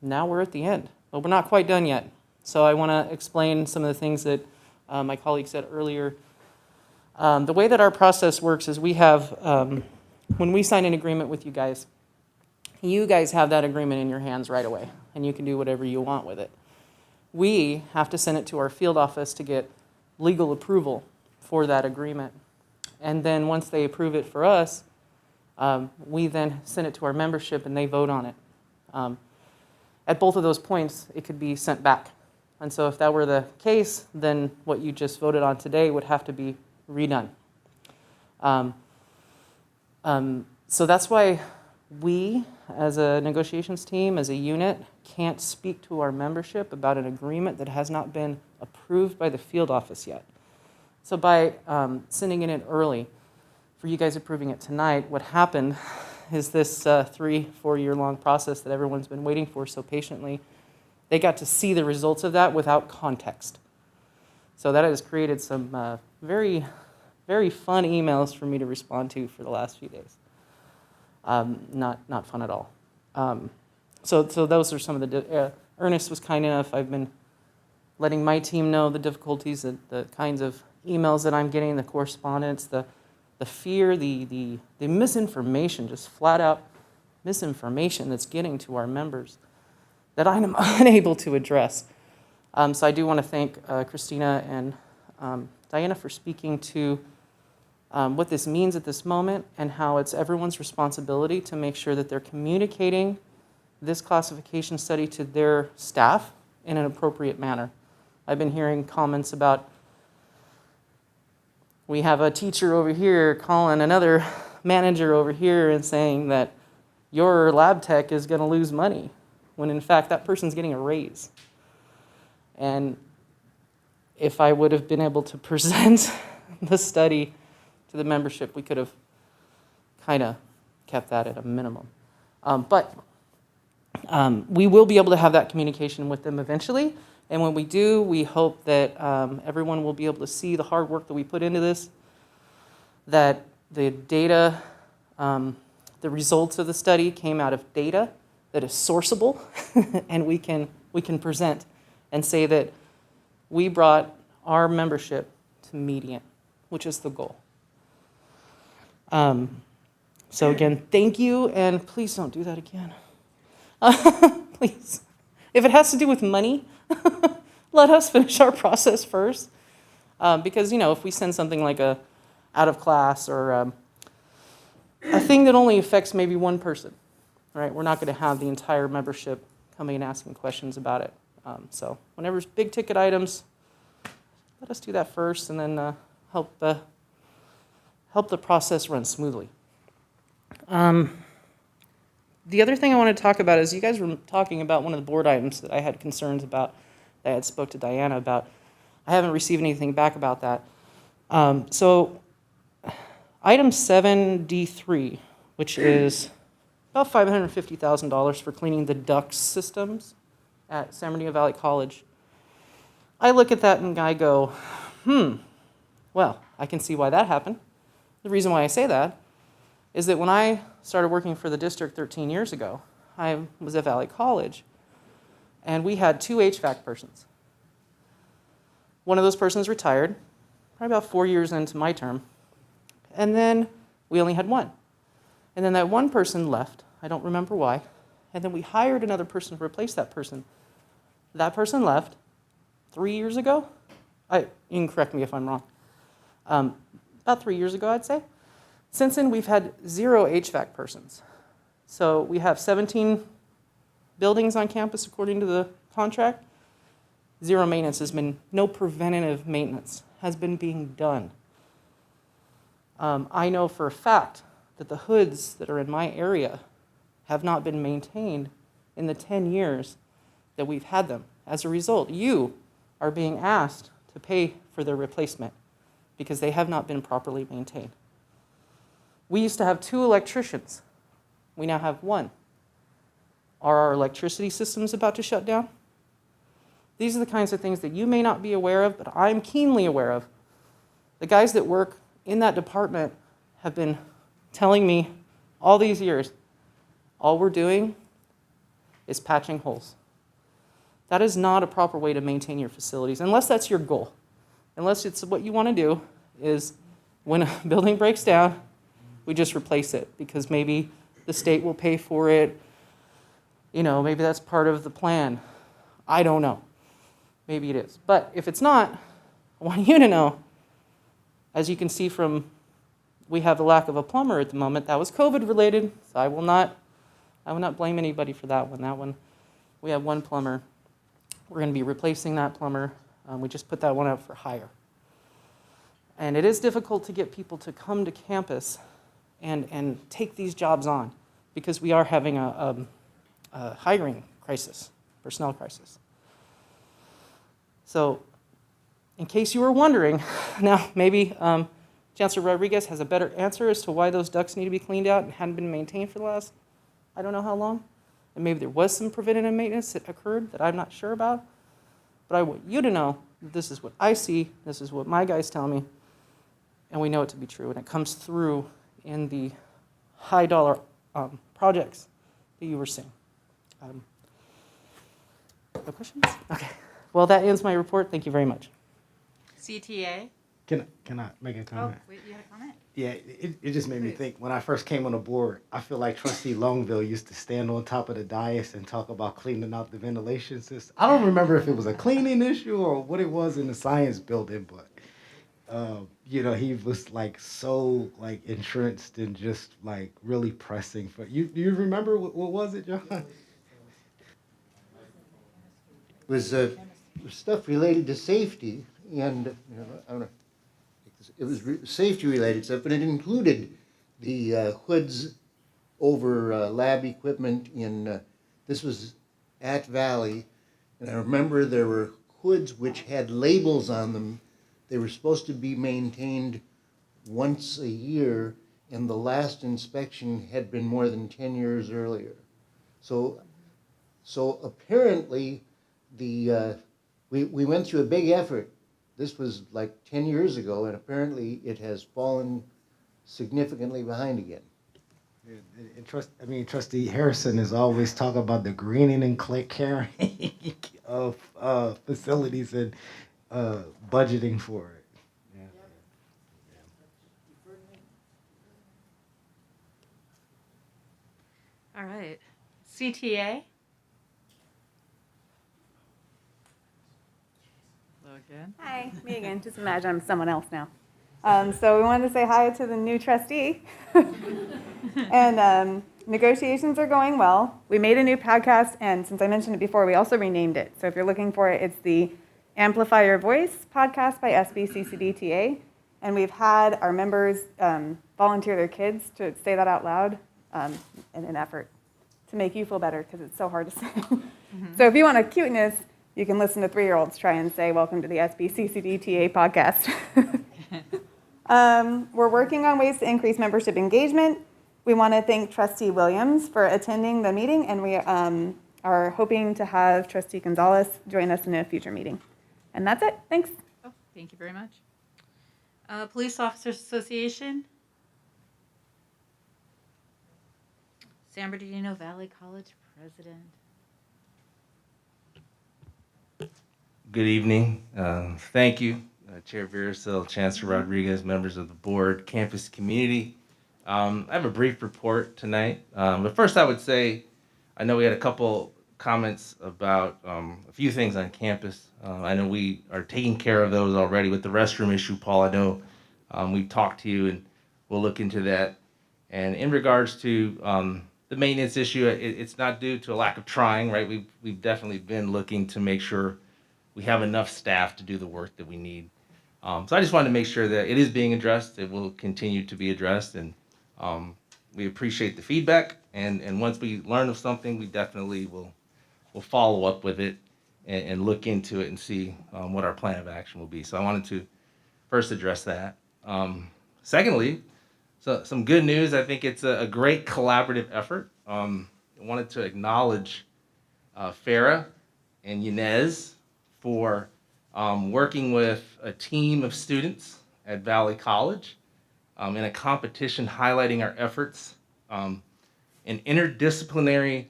now we're at the end. But we're not quite done yet. So I want to explain some of the things that my colleague said earlier. The way that our process works is we have, when we sign an agreement with you guys have that agreement in your hands right away, and you can do whatever you want with it. We have to send it to our field office to get legal approval for that agreement. And then once they approve it for us, we then send it to our membership and they vote on it. At both of those points, it could be sent back. And so if that were the case, then what you just voted on today would have to be redone. So that's why we, as a negotiations team, as a unit, can't speak to our membership about an agreement that has not been approved by the field office yet. So by sending it in early, for you guys approving it tonight, what happened is this 3-4 year long process that everyone's been waiting for so patiently, they got to see the results of that without context. So that has created some very, very fun emails for me to respond to for the last few days. Not fun at all. So those are some of the, Ernest was kind enough. I've been letting my team know the difficulties, the kinds of emails that I'm getting, the correspondence, the fear, the misinformation, just flat out misinformation that's getting to our members that I'm unable to address. So I do want to thank Christina and Diana for speaking to what this means at this moment and how it's everyone's responsibility to make sure that they're communicating this classification study to their staff in an appropriate manner. I've been hearing comments about, we have a teacher over here calling another manager over here and saying that your lab tech is going to lose money, when in fact that person's getting a raise. And if I would have been able to present the study to the membership, we could have kind of kept that at a minimum. But we will be able to have that communication with them eventually. And when we do, we hope that everyone will be able to see the hard work that we put into this, that the data, the results of the study came out of data that is sourceable, and we can present and say that we brought our membership to median, which is the goal. So again, thank you, and please don't do that again. Please. If it has to do with money, let us finish our process first. Because, if we send something like a out of class or a thing that only affects maybe one person, right? We're not going to have the entire membership coming and asking questions about it. So whenever it's big ticket items, let us do that first and then help the process run smoothly. The other thing I want to talk about is you guys were talking about one of the board items that I had concerns about, that I had spoke to Diana about. I haven't received anything back about that. So item 7D3, which is about $550,000 for cleaning the Duct systems at San Bernardino Valley College. I look at that and I go, well, I can see why that happened. The reason why I say that is that when I started working for the district 13 years ago, I was at Valley College, and we had 2 HVAC persons. One of those persons retired, probably about 4 years into my term, and then we only had one. And then that one person left, I don't remember why, and then we hired another person to replace that person. That person left 3 years ago. You can correct me if I'm wrong. About 3 years ago, I'd say. Since then, we've had 0 HVAC persons. So we have 17 buildings on campus according to the contract. 0 maintenance has been, no preventative maintenance has been being done. I know for a fact that the hoods that are in my area have not been maintained in the 10 years that we've had them. As a result, you are being asked to pay for their replacement because they have not been properly maintained. We used to have 2 electricians. We now have 1. Are our electricity systems about to shut down? These are the kinds of things that you may not be aware of, but I'm keenly aware of. The guys that work in that department have been telling me all these years, all we're doing is patching holes. That is not a proper way to maintain your facilities, unless that's your goal. Unless it's what you want to do is when a building breaks down, we just replace it because maybe the state will pay for it. Maybe that's part of the plan. I don't know. Maybe it is. But if it's not, I want you to know, as you can see from, we have the lack of a plumber at the moment. That was COVID related, so I will not blame anybody for that one. That one, we have 1 plumber. We're going to be replacing that plumber. We just put that one out for hire. And it is difficult to get people to come to campus and take these jobs on because we are having a hiring crisis, personnel crisis. So in case you were wondering, now maybe Chancellor Rodriguez has a better answer as to why those ducts need to be cleaned out and hadn't been maintained for the last, I don't know how long. And maybe there was some preventative maintenance that occurred that I'm not sure about. But I want you to know that this is what I see, this is what my guys tell me, and we know it to be true. And it comes through in the high dollar projects that you were seeing. No questions? Okay. Well, that ends my report. Thank you very much. CTA? Can I make a comment? Oh, wait, you had a comment? Yeah, it just made me think, when I first came on the board, I feel like Trustee Longville used to stand on top of the dais and talk about cleaning out the ventilation system. I don't remember if it was a cleaning issue or what it was in the science building, but he was so entrenched and just really pressing for you. Do you remember what was it, John? It was stuff related to safety, and I don't know. It was safety related stuff, but it included the hoods over lab equipment in. This was at Valley, and I remember there were hoods which had labels on them. They were supposed to be maintained once a year, and the last inspection had been more than 10 years earlier. So apparently, we went through a big effort. This was like 10 years ago, and apparently it has fallen significantly behind again. And Trustee Harrison is always talking about the greening and caring of facilities and budgeting for it. Yeah. All right. CTA? Hello again. Hi, me again. Just imagine I'm someone else now. So we wanted to say hi to the new trustee. And negotiations are going well. We made a new podcast, and since I mentioned it before, we also renamed it. So if you're looking for it, it's the Amplify Your Voice podcast by SBCCD TA. And we've had our members volunteer their kids to say that out loud in an effort to make you feel better, because it's so hard to say. So if you want a cuteness, you can listen to 3-year-olds try and say, welcome to the SBCCD TA podcast. We're working on ways to increase membership engagement. We want to thank Trustee Williams for attending the meeting, and we are hoping to have Trustee Gonzalez join us in a future meeting. And that's it. Thanks. Oh, thank you very much. Police Officers Association. San Bernardino Valley College President. Good evening. Thank you, Chair Viracil, Chancellor Rodriguez, members of the board, campus community. I have a brief report tonight. But first I would say, I know we had a couple comments about a few things on campus. I know we are taking care of those already with the restroom issue, Paul. I know we've talked to you and we'll look into that. And in regards to the maintenance issue, it's not due to a lack of trying, right? We've definitely been looking to make sure we have enough staff to do the work that we need. So I just wanted to make sure that it is being addressed. It will continue to be addressed, and we appreciate the feedback. And once we learn of something, we definitely will follow up with it and look into it and see what our plan of action will be. So I wanted to first address that. Secondly, so some good news. I think it's a great collaborative effort. I wanted to acknowledge Farah and Yanez for working with a team of students at Valley College in a competition highlighting our efforts in interdisciplinary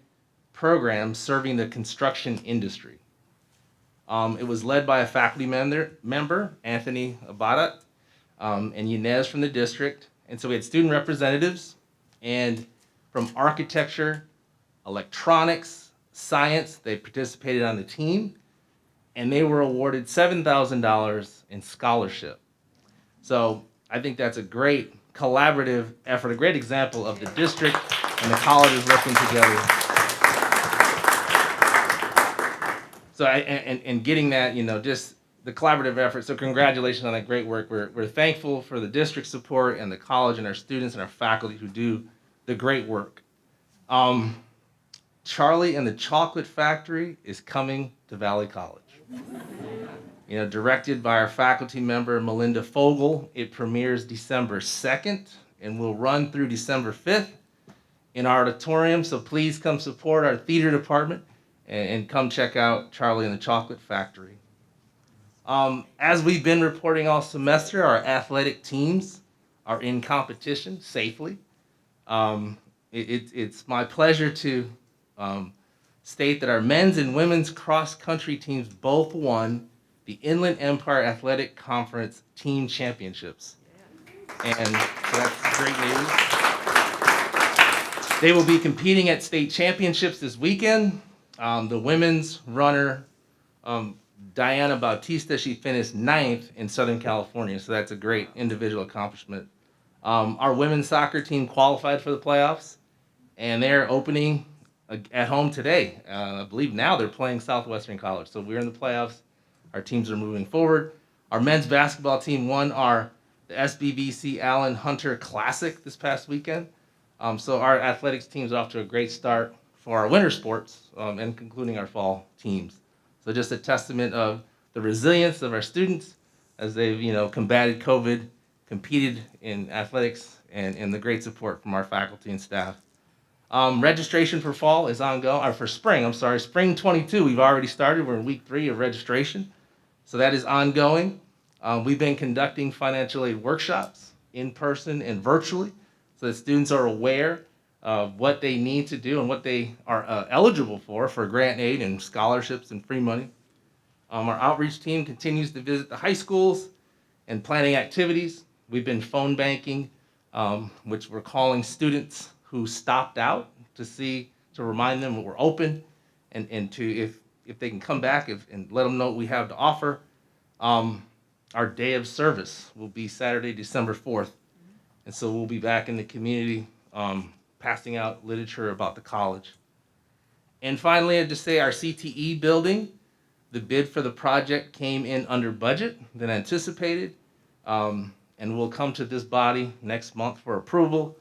programs serving the construction industry. It was led by a faculty member, Anthony Abadat, and Yanez from the district. And so we had student representatives, and from architecture, electronics, science, they participated on the team, and they were awarded $7,000 in scholarship. So I think that's a great collaborative effort, a great example of the district and the colleges working together. So and getting that, just the collaborative effort. So congratulations on that great work. We're thankful for the district support and the college and our students and our faculty who do the great work. Charlie and the Chocolate Factory is coming to Valley College. Directed by our faculty member, Melinda Fogel. It premieres December 2nd and will run through December 5th in our auditorium. So please come support our theater department and come check out Charlie and the Chocolate Factory. As we've been reporting all semester, our athletic teams are in competition safely. It's my pleasure to state that our men's and women's cross-country teams both won the Inland Empire Athletic Conference Team Championships. And so that's great news. They will be competing at state championships this weekend. The women's runner, Diana Bautista, she finished 9th in Southern California, so that's a great individual accomplishment. Our women's soccer team qualified for the playoffs, and they're opening at home today. I believe now they're playing Southwestern College, so we're in the playoffs. Our teams are moving forward. Our men's basketball team won the SBBC Allen Hunter Classic this past weekend. So our athletics team's off to a great start for our winter sports and concluding our fall teams. So just a testament of the resilience of our students as they've, combated COVID, competed in athletics and the great support from our faculty and staff. Registration for fall is ongoing, or for spring, I'm sorry, spring 22, we've already started. We're in week 3 of registration. So that is ongoing. We've been conducting financial aid workshops in person and virtually so that students are aware of what they need to do and what they are eligible for grant aid and scholarships and free money. Our outreach team continues to visit the high schools and planning activities. We've been phone banking, which we're calling students who stopped out to remind them that we're open and to, if they can come back and let them know what we have to offer. Our day of service will be Saturday, December 4th. And so we'll be back in the community passing out literature about the college. And finally, I'd just say our CTE building, the bid for the project came in under budget than anticipated. And we'll come to this body next month for approval.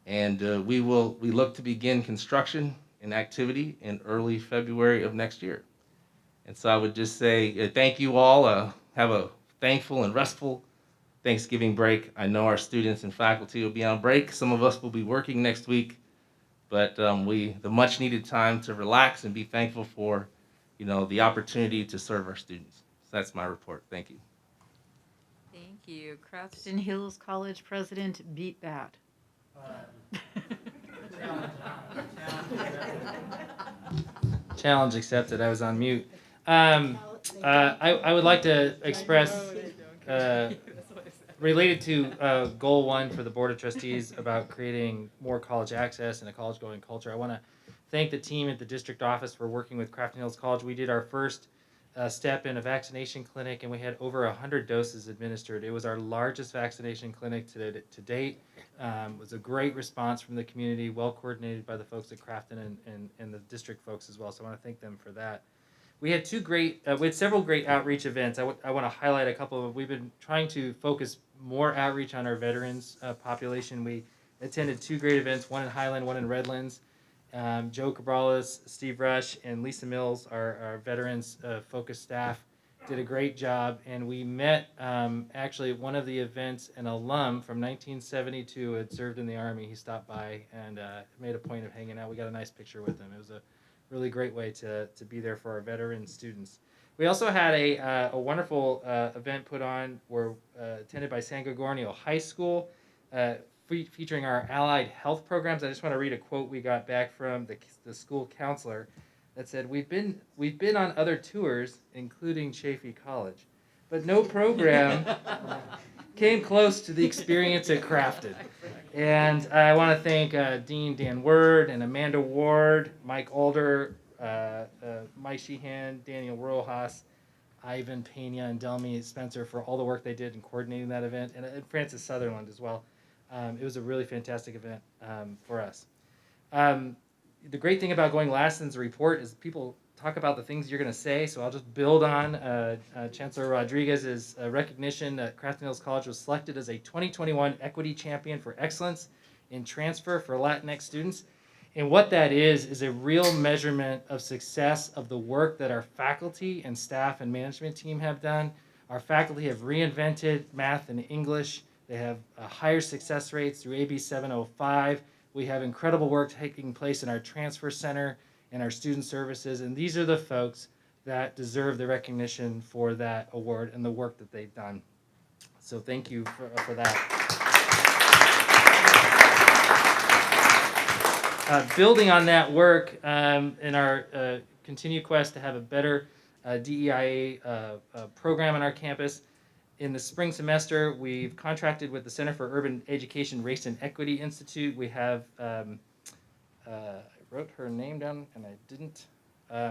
And we look to begin construction and activity in early February of next year. And so I would just say thank you all. Have a thankful and restful Thanksgiving break. I know our students and faculty will be on break. Some of us will be working next week, but the much needed time to relax and be thankful for, the opportunity to serve our students. So that's my report. Thank you. Thank you. Crafton Hills College president, beat that. Challenge accepted. I was on mute. I would like to express, related to goal 1 for the Board of Trustees about creating more college access and a college-going culture. I want to thank the team at the district office for working with Crafton Hills College. We did our first step in a vaccination clinic, and we had over 100 doses administered. It was our largest vaccination clinic to date. It was a great response from the community, well coordinated by the folks at Crafton and the district folks as well. So I want to thank them for that. We had we had several great outreach events. I want to highlight a couple of them. We've been trying to focus more outreach on our veterans population. We attended 2 great events, one in Highland, one in Redlands. Joe Cabrales, Steve Rush, and Lisa Mills, our veterans focused staff, did a great job. And we met, actually, at one of the events, an alum from 1972 who had served in the Army. He stopped by and made a point of hanging out. We got a nice picture with him. It was a really great way to be there for our veteran students. We also had a wonderful event put on, attended by San Gregorio High School, featuring our allied health programs. I just want to read a quote we got back from the school counselor that said, we've been on other tours, including Chaffey College, but no program came close to the experience at Crafton. And I want to thank Dean Dan Word and Amanda Ward, Mike Alder, Mike Sheehan, Daniel Rojas, Ivan Pena, and Delmy Spencer for all the work they did in coordinating that event, and Francis Sutherland as well. It was a really fantastic event for us. The great thing about going last in the report is people talk about the things you're going to say, so I'll just build on Chancellor Rodriguez's recognition that Crafton Hills College was selected as a 2021 Equity Champion for Excellence in Transfer for Latinx students. And what that is a real measurement of success of the work that our faculty and staff and management team have done. Our faculty have reinvented math and English. They have higher success rates through AB 705. We have incredible work taking place in our transfer center and our student services, and these are the folks that deserve the recognition for that award and the work that they've done. So thank you for that. Building on that work in our continued quest to have a better DEIA program on our campus, in the spring semester, we've contracted with the Center for Urban Education Race and Equity Institute. We have, I wrote her name down and I didn't.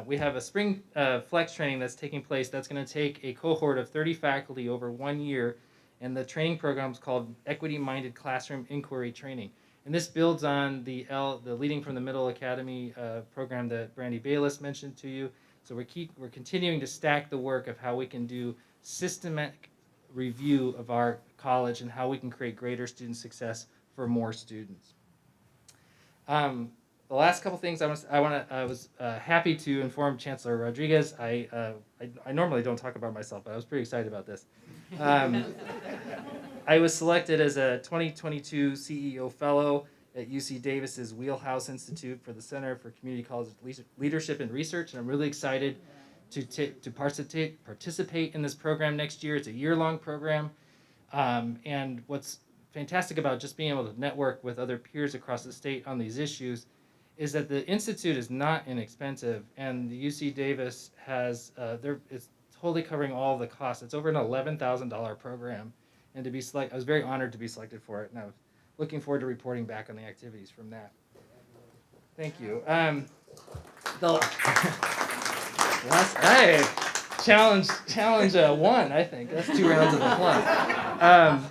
We have a spring flex training that's taking place that's going to take a cohort of 30 faculty over 1 year, and the training program is called Equity-Minded Classroom Inquiry Training. And this builds on the Leading from the Middle Academy program that Brandy Bayless mentioned to you. So we're continuing to stack the work of how we can do systematic review of our college and how we can create greater student success for more students. The last couple things I was happy to inform Chancellor Rodriguez. I normally don't talk about myself, but I was pretty excited about this. I was selected as a 2022 CEO Fellow at UC Davis's Wheelhouse Institute for the Center for Community College Leadership and Research, and I'm really excited to participate in this program next year. It's a year-long program, and what's fantastic about just being able to network with other peers across the state on these issues is that the institute is not inexpensive, and the UC Davis has it's totally covering all of the costs. It's over an $11,000 program, and to be I was very honored to be selected for it, and I was looking forward to reporting back on the activities from that. Thank you. Hey, challenge one, I think. That's 2 rounds of applause.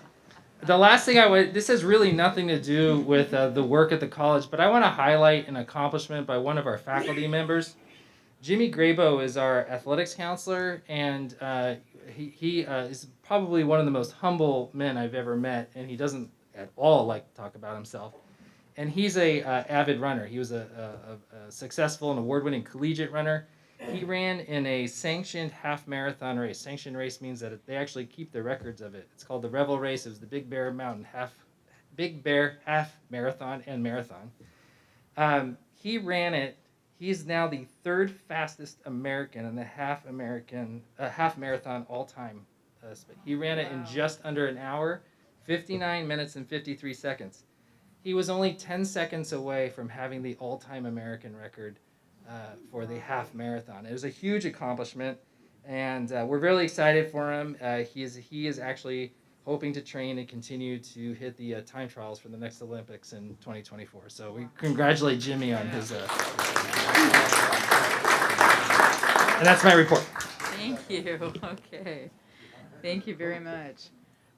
The last thing this has really nothing to do with the work at the college, but I want to highlight an accomplishment by one of our faculty members. Jimmy Grabo is our athletics counselor, and he is probably one of the most humble men I've ever met, and he doesn't at all like to talk about himself. And he's a avid runner. He was a successful and award-winning collegiate runner. He ran in a sanctioned half marathon race. Sanctioned race means that they actually keep the records of it. It's called the Revel Race. It was the Big Bear half marathon and marathon. He ran it. He's now the 3rd fastest American in the half marathon all time. He ran it in just under an hour, 59 minutes and 53 seconds. He was only 10 seconds away from having the all-time American record for the half marathon. It was a huge accomplishment, and we're really excited for him. He is actually hoping to train and continue to hit the time trials for the next Olympics in 2024. So we congratulate Jimmy on his. And that's my report. Thank you. Okay. Thank you very much.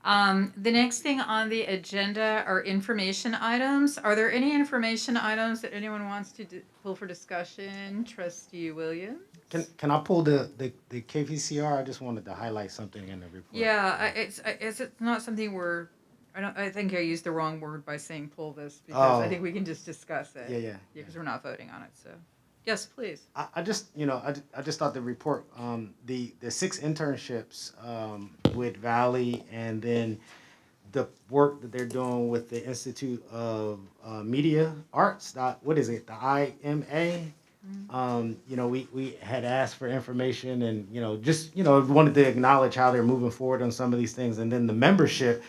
The next thing on the agenda are information items. Are there any information items that anyone wants to pull for discussion? Trustee Williams? Can I pull the KVCR? I just wanted to highlight something in the report. Yeah, it's not something I think I used the wrong word by saying pull this, because I think we can just discuss it. Yeah. Because we're not voting on it, so. Yes, please. I just thought the report, the 6 internships with Valley, and then the work that they're doing with the Institute of Media Arts, what is it, the IMA? We had asked for information, and wanted to acknowledge how they're moving forward on some of these things. And then the membership,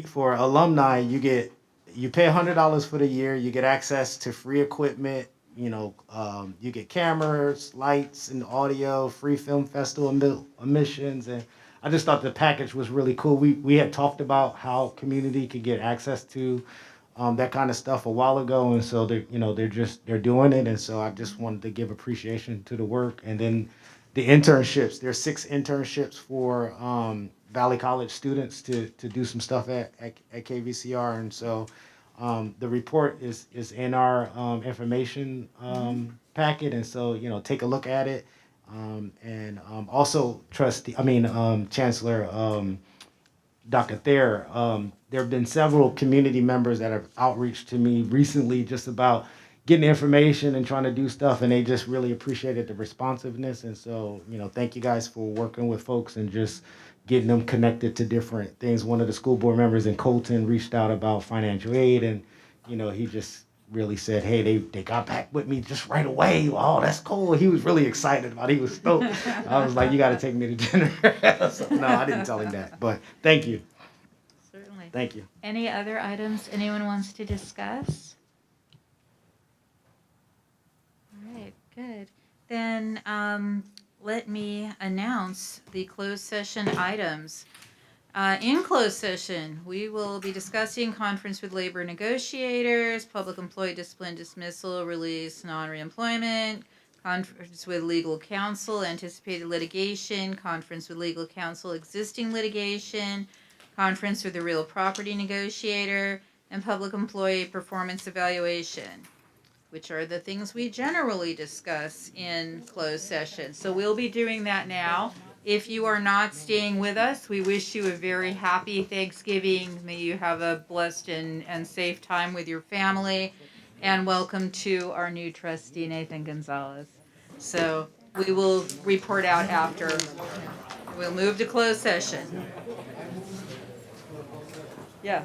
for alumni, you pay $100 for the year, you get access to free equipment. You get cameras, lights, and audio, free film festival admissions, and I just thought the package was really cool. We had talked about how community could get access to that kind of stuff a while ago, and so they're doing it, and so I just wanted to give appreciation to the work. And then the internships, there's 6 internships for Valley College students to do some stuff at KVCR, and so. The report is in our information packet, and so take a look at it. And also, Chancellor Dr. Thayer, there have been several community members that have outreached to me recently just about getting information and trying to do stuff, and they just really appreciated the responsiveness. And so, thank you guys for working with folks and just getting them connected to different things. One of the school board members in Colton reached out about financial aid, and he just really said, hey, they got back with me just right away. Oh, that's cool. He was really excited about it. He was stoked. I was like, you got to take me to dinner. So, no, I didn't tell him that, but thank you. Certainly. Thank you. Any other items anyone wants to discuss? All right, good. Then let me announce the closed session items. In closed session, we will be discussing conference with labor negotiators, public employee discipline dismissal, release, non-reemployment, conference with legal counsel, anticipated litigation, conference with legal counsel, existing litigation, conference with the real property negotiator, and public employee performance evaluation, which are the things we generally discuss in closed session. So we'll be doing that now. If you are not staying with us, we wish you a very happy Thanksgiving. May you have a blessed and safe time with your family. And welcome to our new trustee, Nathan Gonzalez. So we will report out after. We'll move to closed session. Yeah.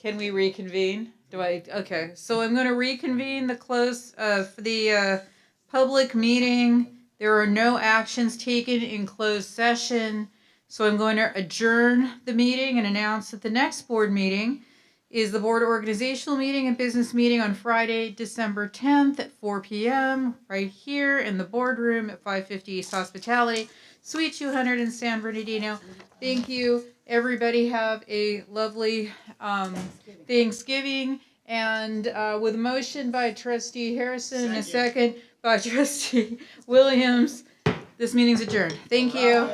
Can we reconvene? Okay, so I'm going to reconvene the for the public meeting. There are no actions taken in closed session. So I'm going to adjourn the meeting and announce that the next board meeting is the board organizational meeting and business meeting on Friday, December 10th at 4 p.m. right here in the boardroom at 550 East Hospitality, Suite 200 in San Bernardino. Thank you. Everybody have a lovely Thanksgiving. And with a motion by Trustee Harrison and a second by Trustee Williams, this meeting's adjourned. Thank you.